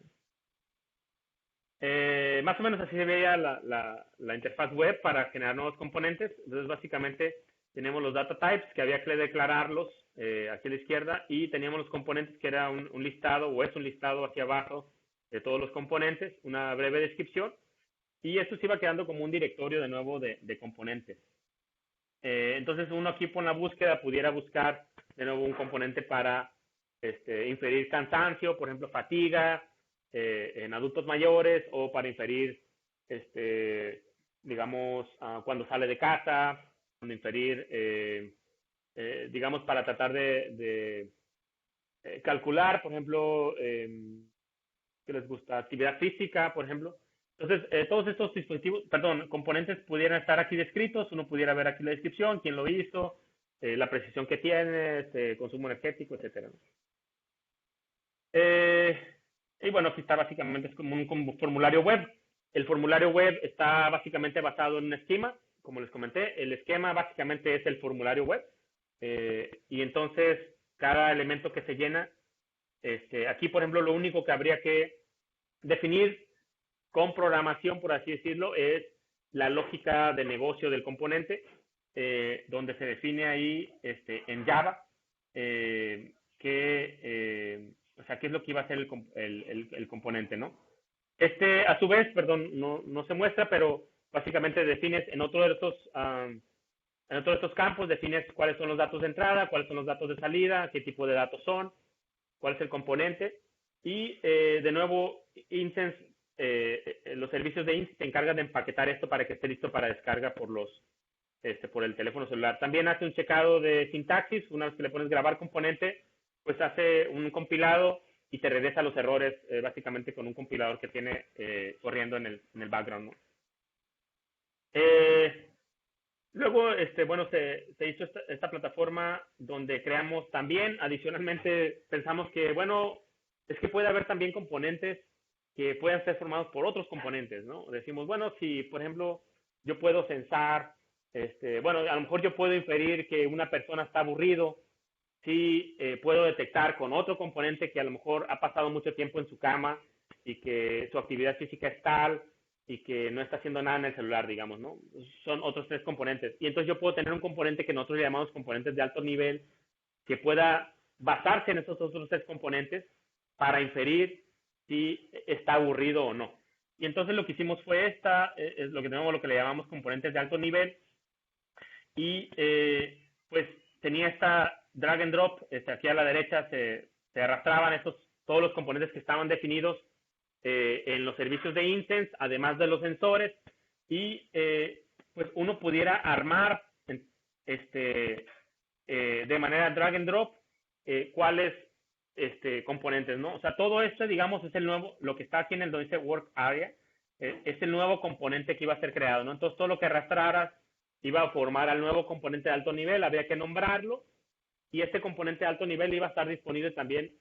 Más o menos así se veía la interfaz web para generar nuevos componentes. Entonces, básicamente, tenemos los data types que había que declararlos aquí a la izquierda y teníamos los componentes que era un listado o es un listado aquí abajo de todos los componentes, una breve descripción y esto se iba quedando como un directorio de nuevo de componentes. Entonces, uno aquí por la búsqueda pudiera buscar de nuevo un componente para inferir cansancio, por ejemplo, fatiga, en adultos mayores o para inferir, digamos, cuando sale de casa, cuando inferir, digamos, para tratar de calcular, por ejemplo, ¿qué les gusta? Actividad física, por ejemplo. Entonces, todos estos componentes pudieran estar aquí descritos, uno pudiera ver aquí la descripción, quién lo hizo, la precisión que tiene, consumo energético, etcétera. Y bueno, aquí está básicamente, es como un formulario web. El formulario web está básicamente basado en un esquema, como les comenté. El esquema básicamente es el formulario web. Y entonces, cada elemento que se llena, aquí, por ejemplo, lo único que habría que definir con programación, por así decirlo, es la lógica de negocio del componente, donde se define ahí en Java o sea, qué es lo que iba a ser el componente, ¿no? A su vez, perdón, no se muestra, pero básicamente defines en otro de estos campos, defines cuáles son los datos de entrada, cuáles son los datos de salida, qué tipo de datos son, cuál es el componente, y de nuevo, Instance, los servicios de Instance se encargan de empaquetar esto para que esté listo para descarga por el teléfono celular. También hace un checado de sintaxis, una vez que le pones grabar componente, pues hace un compilado y te regresa los errores, básicamente con un compilador que tiene corriendo en el background, ¿no? Luego, bueno, se hizo esta plataforma donde creamos también, adicionalmente, pensamos que, bueno, es que puede haber también componentes que puedan ser formados por otros componentes, ¿no? Decimos, bueno, si, por ejemplo, yo puedo censar, bueno, a lo mejor yo puedo inferir que una persona está aburrido, si puedo detectar con otro componente que a lo mejor ha pasado mucho tiempo en su cama y que su actividad física es tal y que no está haciendo nada en el celular, digamos, ¿no? Son otros 3 componentes. Y entonces yo puedo tener un componente que nosotros llamamos componentes de alto nivel que pueda basarse en esos otros 3 componentes para inferir si está aburrido o no. Y entonces lo que hicimos fue es lo que le llamamos componentes de alto nivel y pues tenía esta drag and drop, aquí a la derecha se arrastraban todos los componentes que estaban definidos en los servicios de Instance, además de los sensores, y pues uno pudiera armar de manera drag and drop cuáles componentes, ¿no? O sea, todo esto, digamos, es lo que está aquí en el donde dice Work Area, es el nuevo componente que iba a ser creado, ¿no? Entonces, todo lo que arrastraras iba a formar al nuevo componente de alto nivel, había que nombrarlo, y este componente de alto nivel iba a estar disponible también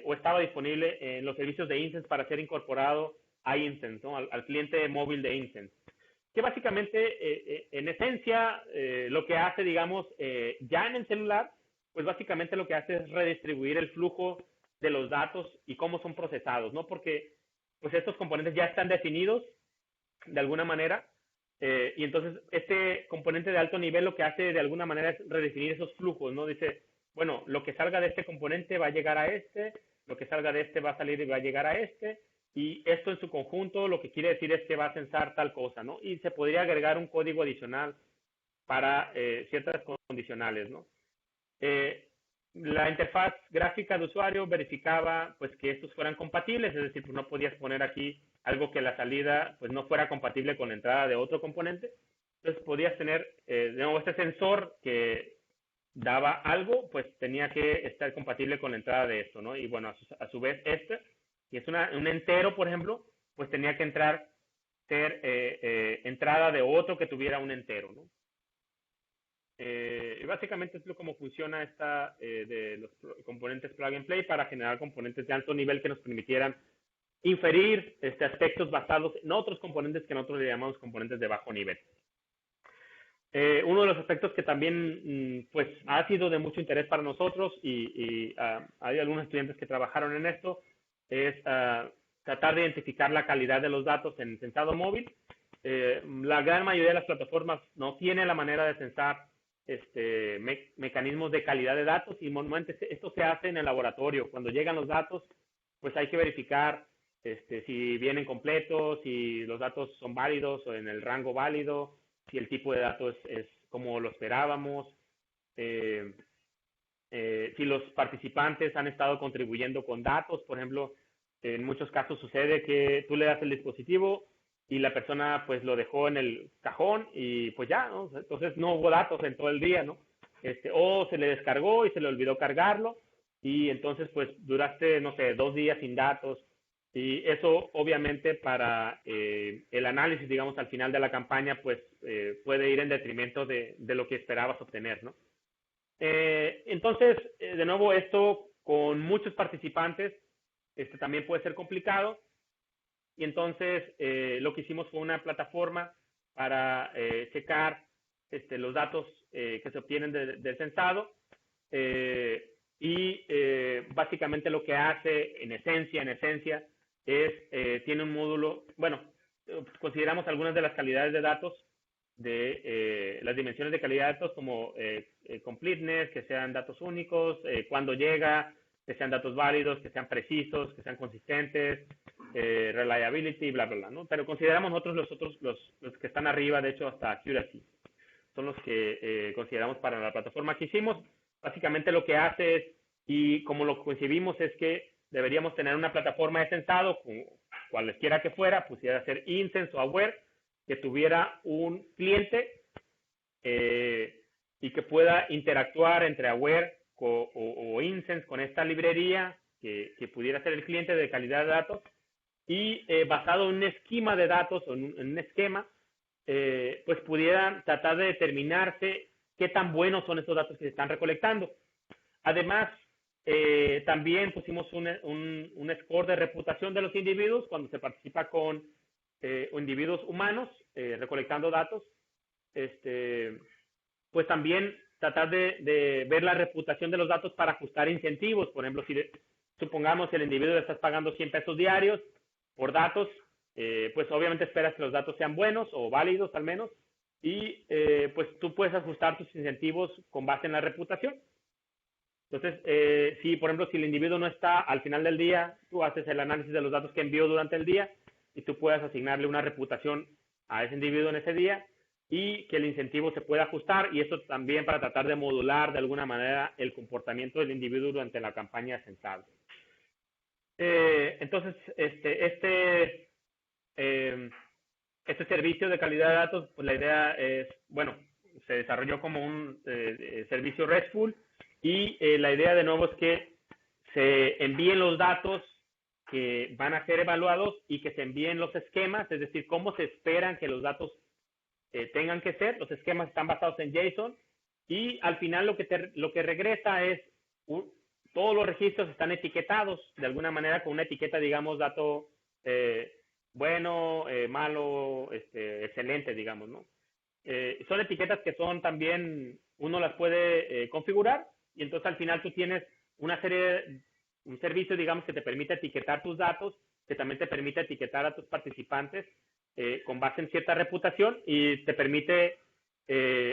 o estaba disponible en los servicios de Instance para ser incorporado a Instance, ¿no? al cliente móvil de Instance. Que básicamente, en esencia, lo que hace, digamos, ya en el celular, pues básicamente lo que hace es redistribuir el flujo de los datos y cómo son procesados, ¿no? Porque pues estos componentes ya están definidos de alguna manera, y entonces este componente de alto nivel lo que hace de alguna manera es redefinir esos flujos, ¿no? Dice, bueno, lo que salga de este componente va a llegar a este, lo que salga de este va a salir y va a llegar a este, y esto en su conjunto lo que quiere decir es que va a censar tal cosa, ¿no? Y se podría agregar un código adicional para ciertas condicionales, ¿no? La interfaz gráfica de usuario verificaba pues que estos fueran compatibles, es decir, pues no podías poner aquí algo que la salida pues no fuera compatible con la entrada de otro componente. Entonces podías tener, de nuevo, este sensor que daba algo, pues tenía que estar compatible con la entrada de esto, ¿no? Y bueno, a su vez este, que es un entero, por ejemplo, pues tenía que ser entrada de otro que tuviera un entero, ¿no? Básicamente es como funciona esta de los componentes plug and play para generar componentes de alto nivel que nos permitieran inferir aspectos basados en otros componentes que nosotros le llamamos componentes de bajo nivel. Uno de los aspectos que también pues ha sido de mucho interés para nosotros y hay algunos estudiantes que trabajaron en esto es tratar de identificar la calidad de los datos en sensado móvil. La gran mayoría de las plataformas no tiene la manera de censar mecanismos de calidad de datos y normalmente esto se hace en el laboratorio. Cuando llegan los datos, pues hay que verificar si vienen completos, si los datos son válidos o en el rango válido, si el tipo de datos es como lo esperábamos, si los participantes han estado contribuyendo con datos. Por ejemplo, en muchos casos sucede que tú le das el dispositivo y la persona pues lo dejó en el cajón y pues ya, ¿no? Entonces no hubo datos en todo el día, ¿no? O se le descargó y se le olvidó cargarlo y entonces pues duraste, no sé, 2 días sin datos y eso obviamente para el análisis, digamos, al final de la campaña pues puede ir en detrimento de lo que esperabas obtener, ¿no? Entonces, de nuevo, esto con muchos participantes también puede ser complicado. Y entonces lo que hicimos fue una plataforma para checar los datos que se obtienen del censado y básicamente lo que hace en esencia es, tiene un módulo, bueno, consideramos algunas de las calidades de datos de las dimensiones de calidad de datos como completeness, que sean datos únicos, cuándo llega, que sean datos válidos, que sean precisos, que sean consistentes, reliability, bla, bla, bla, ¿no? Pero consideramos nosotros los que están arriba, de hecho, hasta accuracy. Son los que consideramos para la plataforma que hicimos. Básicamente lo que hace es, y como lo concebimos, es que deberíamos tener una plataforma de censado, cualesquiera que fuera, pudiera ser Incense o Aware, que tuviera un cliente y que pueda interactuar entre Aware o Incense con esta librería que pudiera ser el cliente de calidad de datos y basado en un esquema de datos o en un esquema, pues pudieran tratar de determinarse qué tan buenos son estos datos que se están recolectando. Además, también pusimos un score de reputación de los individuos cuando se participa con individuos humanos recolectando datos. Pues también tratar de ver la reputación de los datos para ajustar incentivos. Por ejemplo, si supongamos que el individuo le estás pagando 100 pesos diarios por datos, pues obviamente esperas que los datos sean buenos o válidos al menos, y pues tú puedes ajustar tus incentivos con base en la reputación. Entonces, si por ejemplo, si el individuo no está al final del día, tú haces el análisis de los datos que envió durante el día y tú puedes asignarle una reputación a ese individuo en ese día y que el incentivo se pueda ajustar, y esto también para tratar de modular de alguna manera el comportamiento del individuo durante la campaña de censado. Entonces, este servicio de calidad de datos, pues la idea es, bueno, se desarrolló como un servicio RESTful y la idea de nuevo es que se envíen los datos que van a ser evaluados y que se envíen los esquemas, es decir, cómo se esperan que los datos tengan que ser. Los esquemas están basados en JSON y al final lo que regresa es todos los registros están etiquetados de alguna manera con una etiqueta, digamos, dato bueno, malo, excelente, digamos, ¿no? Son etiquetas que son también, uno las puede configurar y entonces al final tú tienes una serie, un servicio, digamos, que te permite etiquetar tus datos, que también te permite etiquetar a tus participantes con base en cierta reputación y te permite,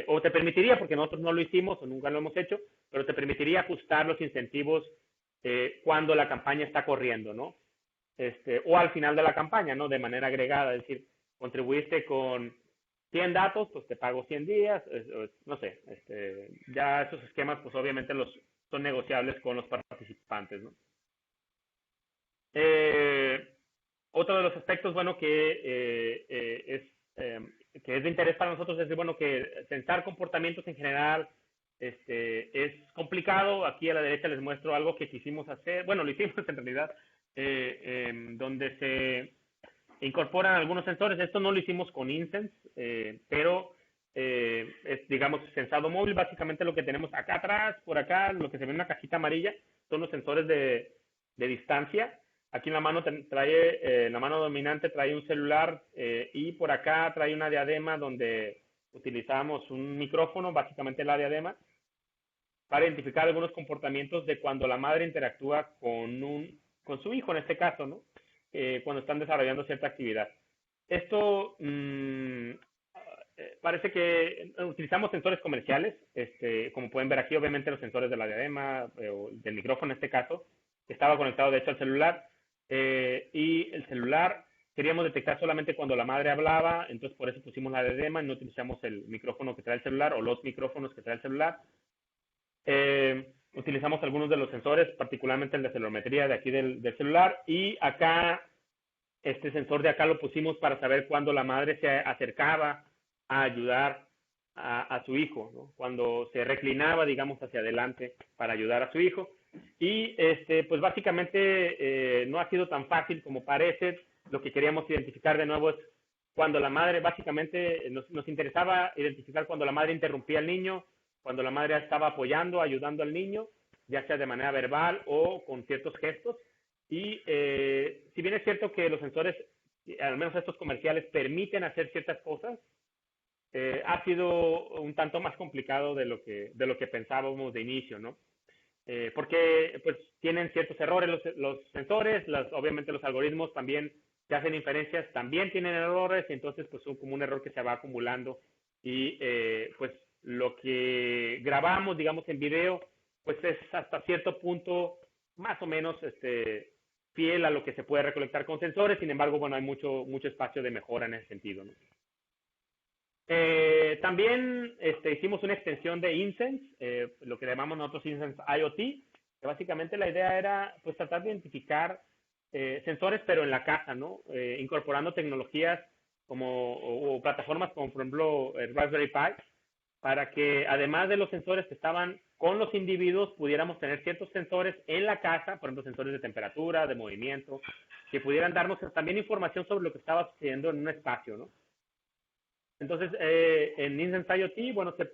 o te permitiría, porque nosotros no lo hicimos o nunca lo hemos hecho, pero te permitiría ajustar los incentivos cuando la campaña está corriendo, ¿no? O al final de la campaña, ¿no? De manera agregada, es decir, contribuiste con 100 datos, pues te pago 100 días, no sé, ya esos esquemas, pues obviamente son negociables con los participantes, ¿no? Otro de los aspectos, bueno, que es de interés para nosotros es, bueno, que sensar comportamientos en general es complicado. Aquí a la derecha les muestro algo que quisimos hacer, bueno, lo hicimos en realidad, donde se incorporan algunos sensores. Esto no lo hicimos con Insense, pero es, digamos, sensado móvil. Básicamente lo que tenemos acá atrás, por acá, lo que se ve en una cajita amarilla, son los sensores de distancia. Aquí en la mano la mano dominante trae un celular y por acá trae una diadema donde utilizamos un micrófono, básicamente la diadema, para identificar algunos comportamientos de cuando la madre interactúa con su hijo, en este caso, ¿no? Cuando están desarrollando cierta actividad. Esto parece que utilizamos sensores comerciales, como pueden ver aquí, obviamente los sensores de la diadema, o del micrófono en este caso, estaba conectado de hecho al celular, y el celular queríamos detectar solamente cuando la madre hablaba, entonces por eso pusimos la diadema y no utilizamos el micrófono que trae el celular o los micrófonos que trae el celular. Utilizamos algunos de los sensores, particularmente el de acelerometría de aquí del celular, y acá, este sensor de acá lo pusimos para saber cuando la madre se acercaba a ayudar a su hijo, ¿no? Cuando se reclinaba, digamos, hacia adelante para ayudar a su hijo. Y pues básicamente no ha sido tan fácil como parece. Lo que queríamos identificar de nuevo es cuando la madre, básicamente nos interesaba identificar cuando la madre interrumpía al niño, cuando la madre estaba apoyando, ayudando al niño, ya sea de manera verbal o con ciertos gestos. Y si bien es cierto que los sensores, al menos estos comerciales, permiten hacer ciertas cosas, ha sido un tanto más complicado de lo que pensábamos de inicio, ¿no? Porque pues tienen ciertos errores los sensores, obviamente los algoritmos también que hacen inferencias también tienen errores, y entonces pues son como un error que se va acumulando y pues lo que grabamos, digamos, en video, pues es hasta cierto punto más o menos fiel a lo que se puede recolectar con sensores. Sin embargo, bueno, hay mucho espacio de mejora en ese sentido, ¿no? También hicimos una extensión de Insense, lo que llamamos nosotros Insense IoT, que básicamente la idea era pues tratar de identificar sensores pero en la casa, ¿no? Incorporando tecnologías o plataformas como por ejemplo el Raspberry Pi, para que además de los sensores que estaban con los individuos, pudiéramos tener ciertos sensores en la casa, por ejemplo sensores de temperatura, de movimiento, que pudieran darnos también información sobre lo que estaba sucediendo en un espacio, ¿no? Entonces, en Insense IoT, bueno, se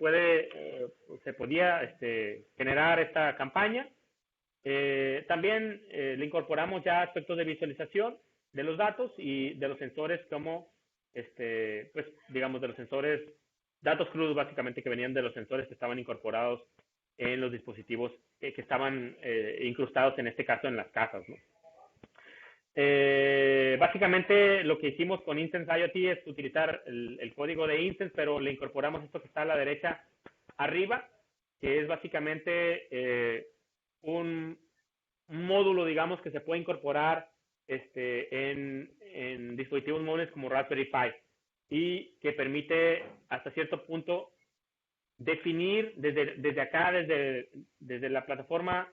podía generar esta campaña. También le incorporamos ya aspectos de visualización de los datos y de los sensores como, pues, digamos, de los sensores, datos crudos básicamente que venían de los sensores que estaban incorporados en los dispositivos que estaban incrustados, en este caso, en las casas, ¿no? Básicamente lo que hicimos con Insense IoT es utilizar el código de Insense, pero le incorporamos esto que está a la derecha arriba, que es básicamente un módulo, digamos, que se puede incorporar en dispositivos móviles como Raspberry Pi y que permite hasta cierto punto definir desde acá, desde la plataforma.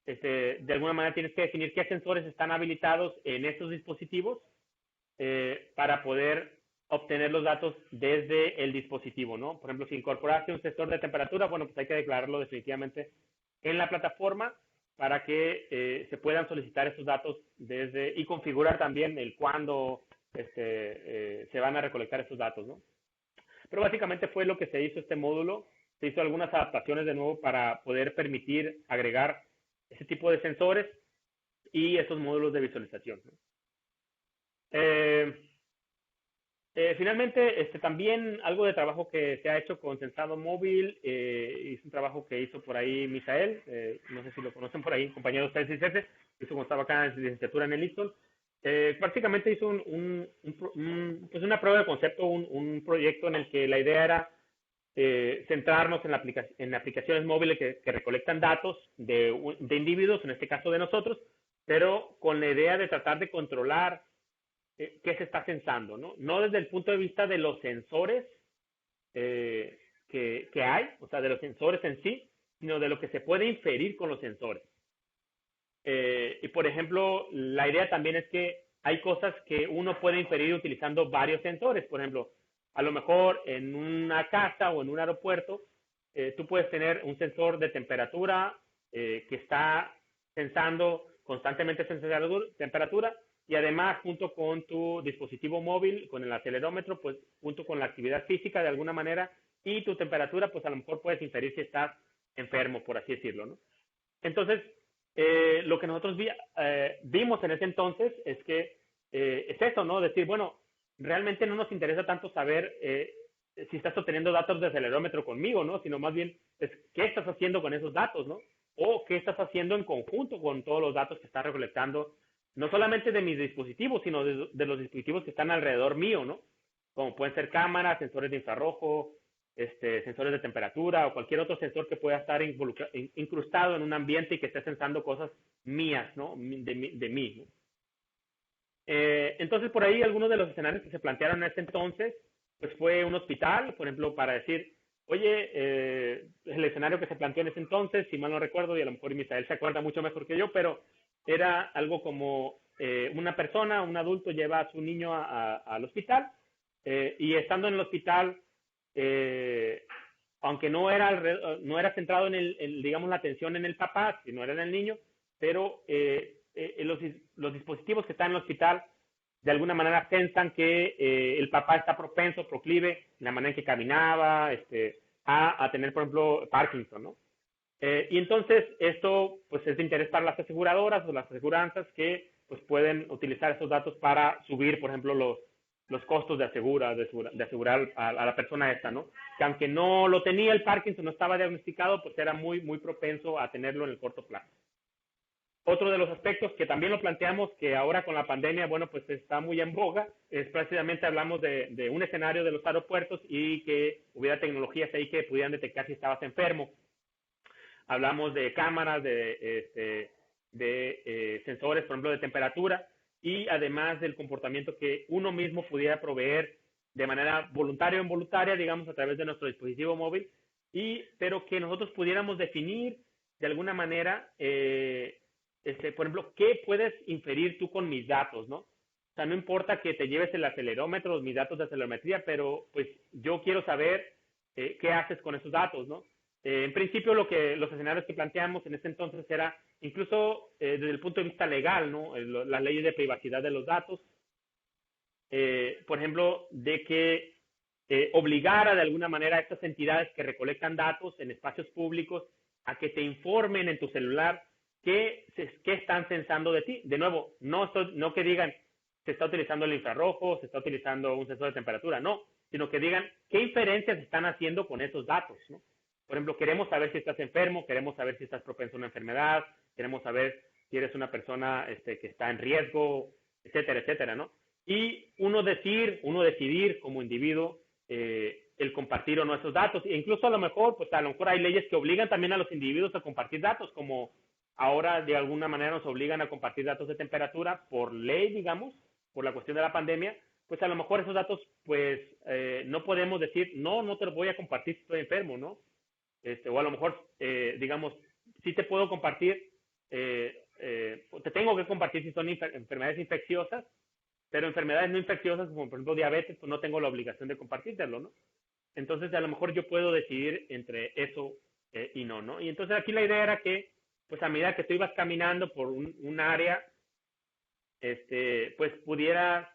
De alguna manera tienes que definir qué sensores están habilitados en estos dispositivos para poder obtener los datos desde el dispositivo, ¿no? Por ejemplo, si incorporaste un sensor de temperatura, bueno, pues hay que declararlo definitivamente en la plataforma para que se puedan solicitar esos datos y configurar también el cuándo se van a recolectar esos datos, ¿no? Pero básicamente fue lo que se hizo este módulo. Se hizo algunas adaptaciones de nuevo para poder permitir agregar ese tipo de sensores y esos módulos de visualización, ¿no? Finalmente, también algo de trabajo que se ha hecho con Sensado Móvil, es un trabajo que hizo por ahí Misael, no sé si lo conocen por ahí, compañero de ustedes, hizo cuando estaba acá en licenciatura en el Easton. Prácticamente hizo pues una prueba de concepto, un proyecto en el que la idea era centrarnos en aplicaciones móviles que recolectan datos de individuos, en este caso de nosotros, pero con la idea de tratar de controlar qué se está censando, ¿no? No desde el punto de vista de los sensores que hay, o sea, de los sensores en sí, sino de lo que se puede inferir con los sensores. Y por ejemplo, la idea también es que hay cosas que uno puede inferir utilizando varios sensores. Por ejemplo, a lo mejor en una casa o en un aeropuerto, tú puedes tener un sensor de temperatura que está sensando constantemente esa temperatura y además junto con tu dispositivo móvil, con el acelerómetro, pues junto con la actividad física de alguna manera y tu temperatura, pues a lo mejor puedes inferir si estás enfermo, por así decirlo, ¿no? Entonces, lo que nosotros vimos en ese entonces es que es eso, ¿no? Decir, bueno, realmente no nos interesa tanto saber si estás obteniendo datos de acelerómetro conmigo, ¿no? Sino más bien, es, ¿qué estás haciendo con esos datos, ¿no? O qué estás haciendo en conjunto con todos los datos que estás recolectando, no solamente de mis dispositivos, sino de los dispositivos que están alrededor mío, ¿no? Como pueden ser cámaras, sensores de infrarrojo, sensores de temperatura o cualquier otro sensor que pueda estar incrustado en un ambiente y que esté sensando cosas mías, ¿no? De mí, ¿no? Entonces, por ahí algunos de los escenarios que se plantearon en ese entonces, pues fue un hospital, por ejemplo, para decir, oye, el escenario que se planteó en ese entonces, si mal no recuerdo, y a lo mejor Misael se acuerda mucho mejor que yo, pero era algo como una persona, un adulto lleva a su niño al hospital y estando en el hospital, eh, aunque no era centrado digamos, la atención en el papá, sino era en el niño, pero los dispositivos que están en el hospital de alguna manera pensan que el papá está propenso, proclive, en la manera en que caminaba, a tener, por ejemplo, Parkinson, ¿no? Y entonces esto pues es de interés para las aseguradoras o las aseguranzas que pues pueden utilizar esos datos para subir, por ejemplo, los costos de asegurar a la persona esta, ¿no? Que aunque no lo tenía el Parkinson, no estaba diagnosticado, pues era muy propenso a tenerlo en el corto plazo. Otro de los aspectos que también lo planteamos, que ahora con la pandemia, bueno, pues está muy en boga, es precisamente hablamos de un escenario de los aeropuertos y que hubiera tecnologías ahí que pudieran detectar si estabas enfermo. Hablamos de cámaras, de sensores, por ejemplo, de temperatura, y además del comportamiento que uno mismo pudiera proveer de manera voluntaria o involuntaria, digamos, a través de nuestro dispositivo móvil, pero que nosotros pudiéramos definir de alguna manera, por ejemplo, qué puedes inferir tú con mis datos, ¿no? O sea, no importa que te lleves el acelerómetro, mis datos de acelerometría, pero pues yo quiero saber qué haces con esos datos, ¿no? En principio, los escenarios que planteamos en ese entonces era incluso desde el punto de vista legal, ¿no? Las leyes de privacidad de los datos, por ejemplo, de que obligara de alguna manera a estas entidades que recolectan datos en espacios públicos a que te informen en tu celular qué están censando de ti. De nuevo, no que digan se está utilizando el infrarrojo, se está utilizando un sensor de temperatura, no, sino que digan qué inferencias están haciendo con esos datos, ¿no? Por ejemplo, queremos saber si estás enfermo, queremos saber si estás propenso a una enfermedad, queremos saber si eres una persona que está en riesgo, etcétera, etcétera, ¿no? Y uno decidir como individuo el compartir o no esos datos. E incluso a lo mejor hay leyes que obligan también a los individuos a compartir datos, como ahora de alguna manera nos obligan a compartir datos de temperatura por ley, digamos, por la cuestión de la pandemia, pues a lo mejor esos datos, pues no podemos decir, no te los voy a compartir si estoy enfermo, ¿no? O a lo mejor, digamos, sí te puedo compartir, te tengo que compartir si son enfermedades infecciosas, pero enfermedades no infecciosas, como por ejemplo diabetes, pues no tengo la obligación de compartírtelo, ¿no? Entonces, a lo mejor yo puedo decidir entre eso y no, ¿no? Y entonces aquí la idea era que, pues a medida que tú ibas caminando por un área, pues pudiera,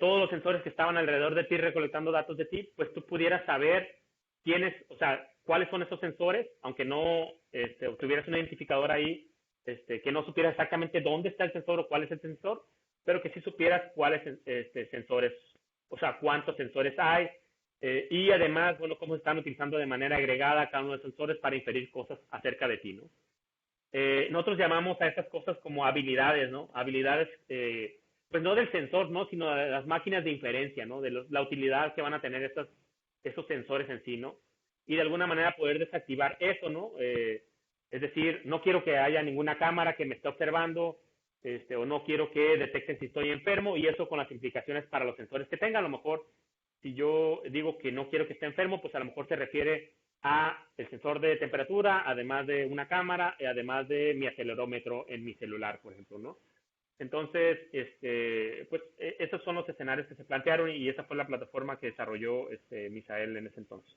todos los sensores que estaban alrededor de ti recolectando datos de ti, pues tú pudieras saber quiénes, o sea, cuáles son esos sensores, aunque no tuvieras un identificador ahí, que no supieras exactamente dónde está el sensor o cuál es el sensor, pero que sí supieras cuáles sensores o sea, cuántos sensores hay, y además, bueno, cómo se están utilizando de manera agregada cada uno de los sensores para inferir cosas acerca de ti, ¿no? Nosotros llamamos a estas cosas como habilidades, ¿no? Habilidades, pues no del sensor, ¿no? Sino de las máquinas de inferencia, ¿no? De la utilidad que van a tener esos sensores en sí, ¿no? Y de alguna manera poder desactivar eso, ¿no? Es decir, no quiero que haya ninguna cámara que me esté observando, o no quiero que detecten si estoy enfermo, y eso con las implicaciones para los sensores que tenga. A lo mejor, si yo digo que no quiero que esté enfermo, pues a lo mejor se refiere a el sensor de temperatura, además de una cámara, y además de mi acelerómetro en mi celular, por ejemplo, ¿no? Entonces, pues esos son los escenarios que se plantearon y esa fue la plataforma que desarrolló Misael en ese entonces.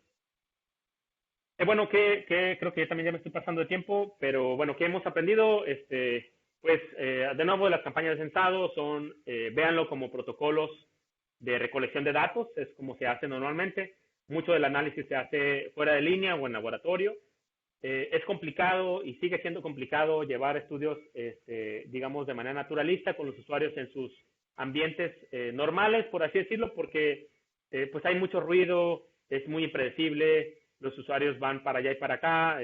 Bueno, que creo que yo también ya me estoy pasando de tiempo, pero bueno, ¿qué hemos aprendido? Pues de nuevo, las campañas de sensado son, véanlo como protocolos de recolección de datos, es como se hace normalmente. Mucho del análisis se hace fuera de línea o en laboratorio. Es complicado y sigue siendo complicado llevar estudios, digamos, de manera naturalista con los usuarios en sus ambientes normales, por así decirlo, porque pues hay mucho ruido, es muy impredecible, los usuarios van para allá y para acá,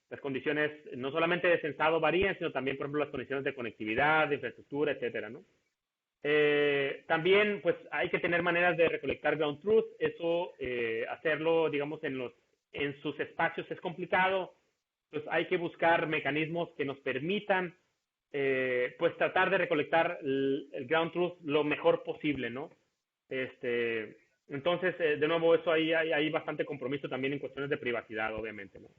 las condiciones no solamente de sensado varían, sino también, por ejemplo, las condiciones de conectividad, de infraestructura, etcétera, ¿no? También, pues, hay que tener maneras de recolectar ground truth. Eso, hacerlo, digamos, en sus espacios es complicado. Pues hay que buscar mecanismos que nos permitan, pues, tratar de recolectar el ground truth lo mejor posible, ¿no? Entonces, de nuevo, eso ahí hay bastante compromiso también en cuestiones de privacidad, obviamente, ¿no?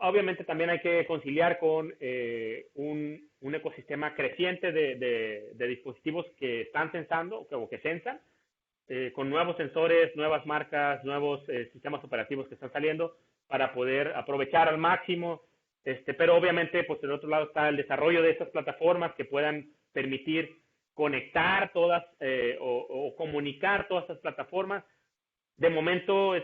Obviamente también hay que conciliar con un ecosistema creciente de dispositivos que están sensando o que sensan, con nuevos sensores, nuevas marcas, nuevos sistemas operativos que están saliendo para poder aprovechar al máximo. Pero obviamente, pues del otro lado está el desarrollo de estas plataformas que puedan permitir conectar todas o comunicar todas estas plataformas. De momento es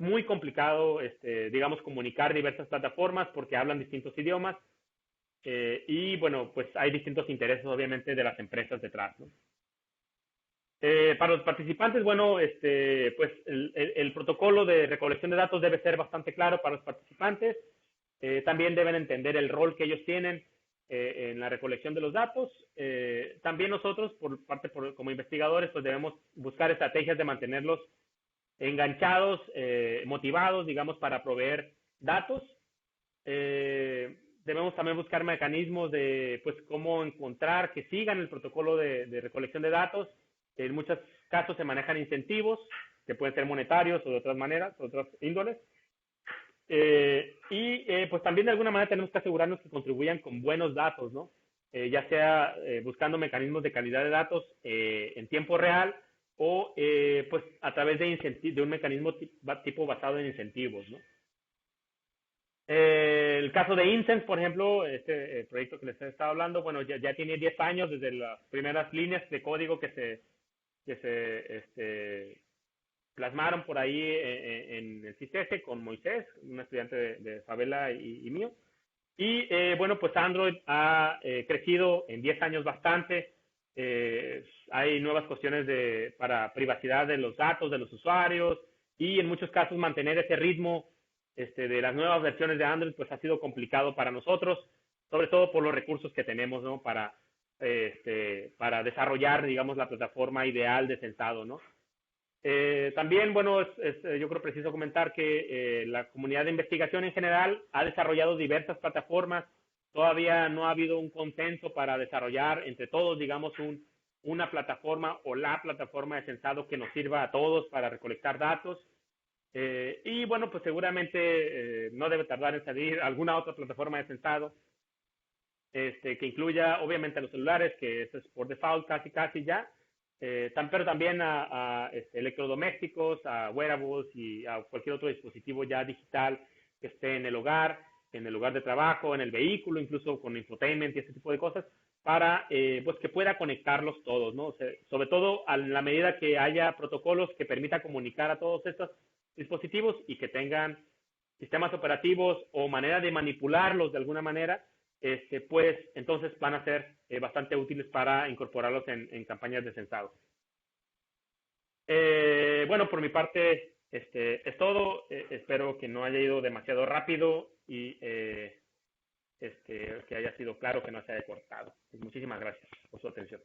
muy complicado, digamos, comunicar diversas plataformas porque hablan distintos idiomas y, bueno, pues hay distintos intereses, obviamente, de las empresas detrás, ¿no? Para los participantes, bueno, pues el protocolo de recolección de datos debe ser bastante claro para los participantes. También deben entender el rol que ellos tienen en la recolección de los datos. También nosotros, como investigadores, pues debemos buscar estrategias de mantenerlos enganchados, motivados, digamos, para proveer datos. Debemos también buscar mecanismos de, pues, cómo encontrar que sigan el protocolo de recolección de datos. En muchos casos se manejan incentivos, que pueden ser monetarios o de otras maneras, otras índoles. Pues también de alguna manera tenemos que asegurarnos que contribuyan con buenos datos, ¿no? Ya sea buscando mecanismos de calidad de datos en tiempo real o pues a través de un mecanismo tipo basado en incentivos, ¿no? El caso de Incense, por ejemplo, el proyecto que les he estado hablando, bueno, ya tiene 10 años desde las primeras líneas de código que se plasmaron por ahí en el CISESE con Moisés, un estudiante de Favela y mío. Y bueno, pues Android ha crecido en 10 años bastante. Hay nuevas cuestiones para privacidad de los datos de los usuarios y en muchos casos mantener ese ritmo de las nuevas versiones de Android pues ha sido complicado para nosotros, sobre todo por los recursos que tenemos, ¿no? Para desarrollar, digamos, la plataforma ideal de sensado, ¿no? También, bueno, yo creo preciso comentar que la comunidad de investigación en general ha desarrollado diversas plataformas. Todavía no ha habido un consenso para desarrollar entre todos, digamos, una plataforma o la plataforma de sensado que nos sirva a todos para recolectar datos. Y bueno, pues seguramente no debe tardar en salir alguna otra plataforma de sensado que incluya obviamente a los celulares, que eso es por default casi ya, pero también a electrodomésticos, a wearables y a cualquier otro dispositivo ya digital que esté en el hogar de trabajo, en el vehículo, incluso con infotainment y ese tipo de cosas, para pues que pueda conectarlos todos, ¿no? O sea, sobre todo a la medida que haya protocolos que permitan comunicar a todos estos dispositivos y que tengan sistemas operativos o manera de manipularlos de alguna manera pues entonces van a ser bastante útiles para incorporarlos en campañas de censado. Bueno, por mi parte, es todo. Espero que no haya ido demasiado rápido y que haya sido claro, que no se haya cortado. Pues muchísimas gracias por su atención.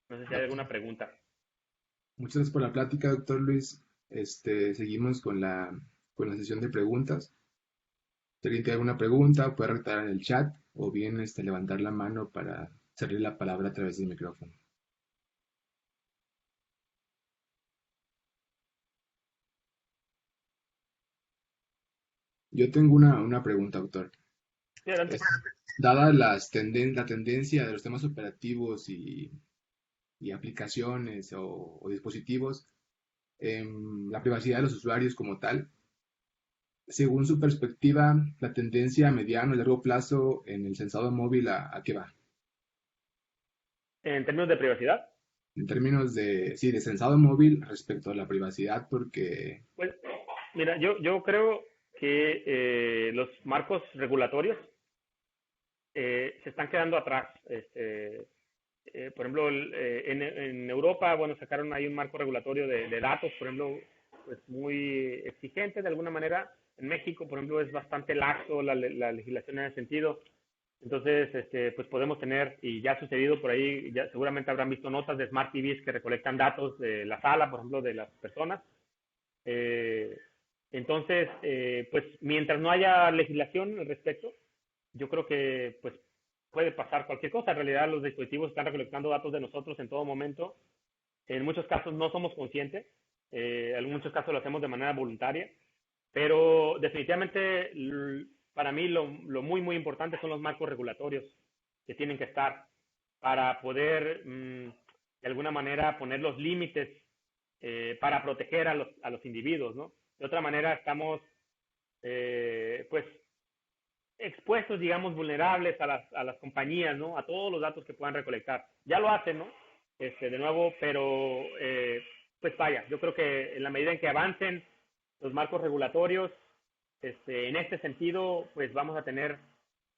No sé si hay alguna pregunta. Muchas gracias por la plática, doctor Luis. Seguimos con la sesión de preguntas. Si alguien tiene alguna pregunta, puede redactar en el chat o bien levantar la mano para hacerle la palabra a través del micrófono. Yo tengo una pregunta, doctor. Sí, adelante. Dada la tendencia de los temas operativos y aplicaciones o dispositivos, la privacidad de los usuarios como tal, según su perspectiva, la tendencia a mediano y largo plazo en el censado móvil, ¿a qué va? En términos de privacidad, En términos sí, de censado móvil respecto a la privacidad, porque pues mira, yo creo que los marcos regulatorios se están quedando atrás. Por ejemplo, en Europa, bueno, sacaron ahí un marco regulatorio de datos, por ejemplo, pues muy exigente de alguna manera. En México, por ejemplo, es bastante laxo la legislación en ese sentido. Entonces, pues podemos tener, y ya ha sucedido por ahí, ya seguramente habrán visto notas de Smart TVs que recolectan datos de la sala, por ejemplo, de las personas. Eh, entonces, pues mientras no haya legislación al respecto, yo creo que pues puede pasar cualquier cosa. En realidad los dispositivos están recolectando datos de nosotros en todo momento. En muchos casos no somos conscientes, en muchos casos lo hacemos de manera voluntaria, pero definitivamente para mí lo muy, muy importante son los marcos regulatorios que tienen que estar para poder de alguna manera poner los límites para proteger a los individuos, ¿no? De otra manera estamos pues expuestos, digamos, vulnerables a las compañías, ¿no? A todos los datos que puedan recolectar. Ya lo hacen, ¿no? De nuevo, pero pues vaya, yo creo que en la medida en que avancen los marcos regulatorios, en este sentido, pues vamos a tener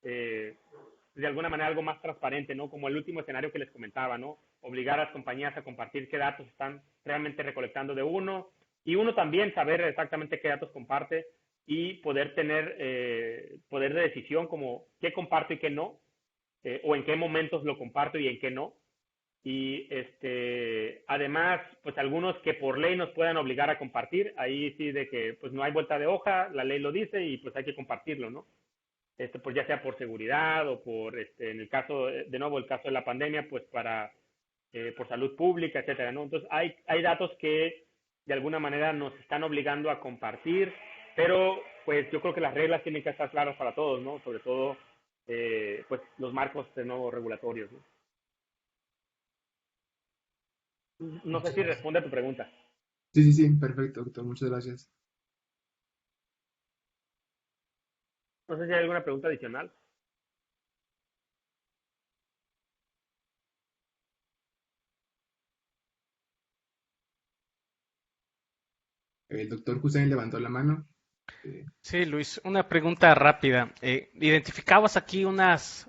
de alguna manera algo más transparente, ¿no? Como el último escenario que les comentaba, ¿no? Obligar a las compañías a compartir qué datos están realmente recolectando de uno y uno también saber exactamente qué datos comparte y poder tener poder de decisión como qué comparto y qué no, o en qué momentos lo comparto y en qué no. Y además, pues algunos que por ley nos puedan obligar a compartir, ahí sí de que pues no hay vuelta de hoja, la ley lo dice y pues hay que compartirlo, ¿no? Pues ya sea por seguridad o por, en el caso, de nuevo, el caso de la pandemia, pues por salud pública, etcétera, ¿no? Entonces hay datos que de alguna manera nos están obligando a compartir, pero pues yo creo que las reglas tienen que estar claras para todos, ¿no? Sobre todo, pues los marcos de nuevo regulatorios, ¿no? No sé muchas si gracias. responde a tu pregunta. Sí, sí, sí, perfecto, doctor, muchas gracias. No sé si hay alguna pregunta adicional. El doctor Hussein levantó la mano. Eh, Sí, Luis, una pregunta rápida. Identificabas aquí unas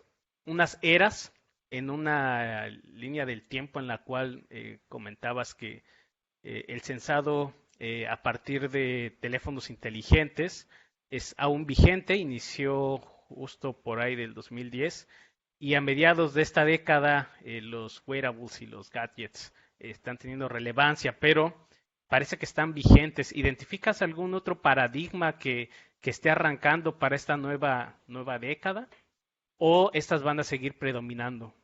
eras en una línea del tiempo en la cual comentabas que el censado a partir de teléfonos inteligentes es aún vigente, inició justo por ahí del 2010 y a mediados de esta década los wearables y los gadgets están teniendo relevancia, pero parece que están vigentes. ¿Identificas algún otro paradigma que esté arrancando para esta nueva década? ¿O estas van a seguir predominando?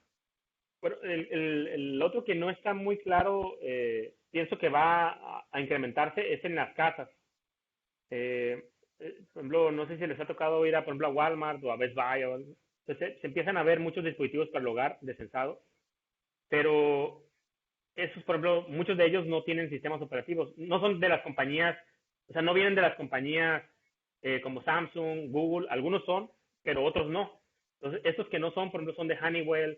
Bueno, el otro que no está muy claro, pienso que va a incrementarse, es en las casas. Por ejemplo, no sé si les ha tocado ir a, por ejemplo, a Walmart o a Best Buy. Entonces, se empiezan a ver muchos dispositivos para el hogar de censado, pero esos, por ejemplo, muchos de ellos no tienen sistemas operativos. No son de las compañías, o sea, no vienen de las compañías como Samsung, Google. Algunos son, pero otros no. Entonces, estos que no son, por ejemplo, son de Honeywell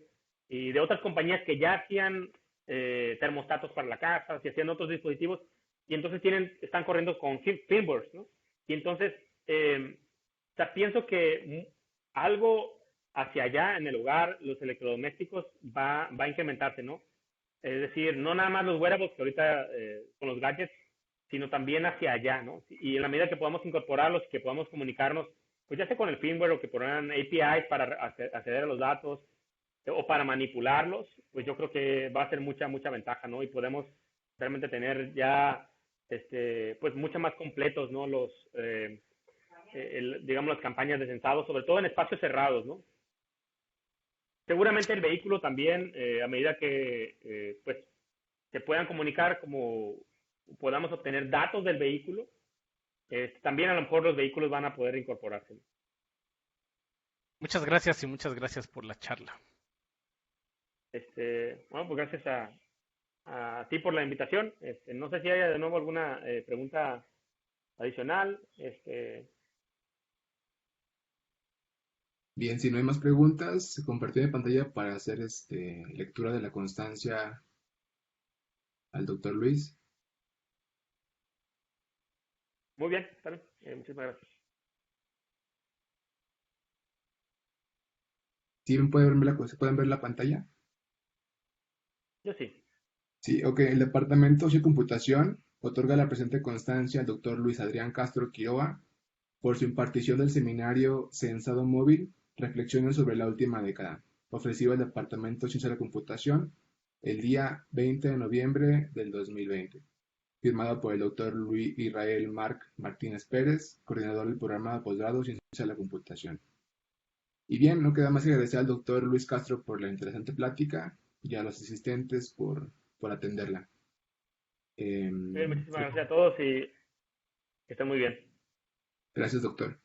y de otras compañías que ya hacían termostatos para la casa, que hacían otros dispositivos, y entonces están corriendo con firmwares, ¿no? Y entonces, o sea, pienso que algo hacia allá en el hogar, los electrodomésticos va a incrementarse, ¿no? Es decir, no nada más los wearables que ahorita con los gadgets, sino también hacia allá, ¿no? Y en la medida que podamos incorporarlos, que podamos comunicarnos, pues ya sea con el firmware o que pongan APIs para acceder a los datos o para manipularlos, pues yo creo que va a ser mucha ventaja, ¿no? Y podemos realmente tener ya, pues mucho más completos, ¿no? Digamos, las campañas de sensado, sobre todo en espacios cerrados, ¿no? Seguramente el vehículo también, a medida que pues se puedan comunicar, como podamos obtener datos del vehículo, también a lo mejor los vehículos van a poder incorporarse. Muchas gracias y muchas gracias por la charla. Bueno, pues gracias a ti por la invitación. No sé si haya de nuevo alguna pregunta adicional. Bien, si no hay más preguntas, compartir mi pantalla para hacer lectura de la constancia al doctor Luis. Muy bien, está bien. Muchísimas gracias. ¿Sí pueden ver la pantalla? Yo sí. Sí, ok. El Departamento de Computación otorga la presente constancia al doctor Luis Adrián Castro Quiroga por su impartición del seminario Censado Móvil, Reflexiones sobre la última década, ofrecido al Departamento de Ciencia de la Computación el día 20 de noviembre del 2020, firmado por el doctor Luis Israel Marc Martínez Pérez, coordinador del programa de posgrado en Ciencia de la Computación. Y bien, no queda más que agradecer al doctor Luis Castro por la interesante plática y a los asistentes por atenderla. Muchísimas gracias a todos y que estén muy bien. Gracias, doctor.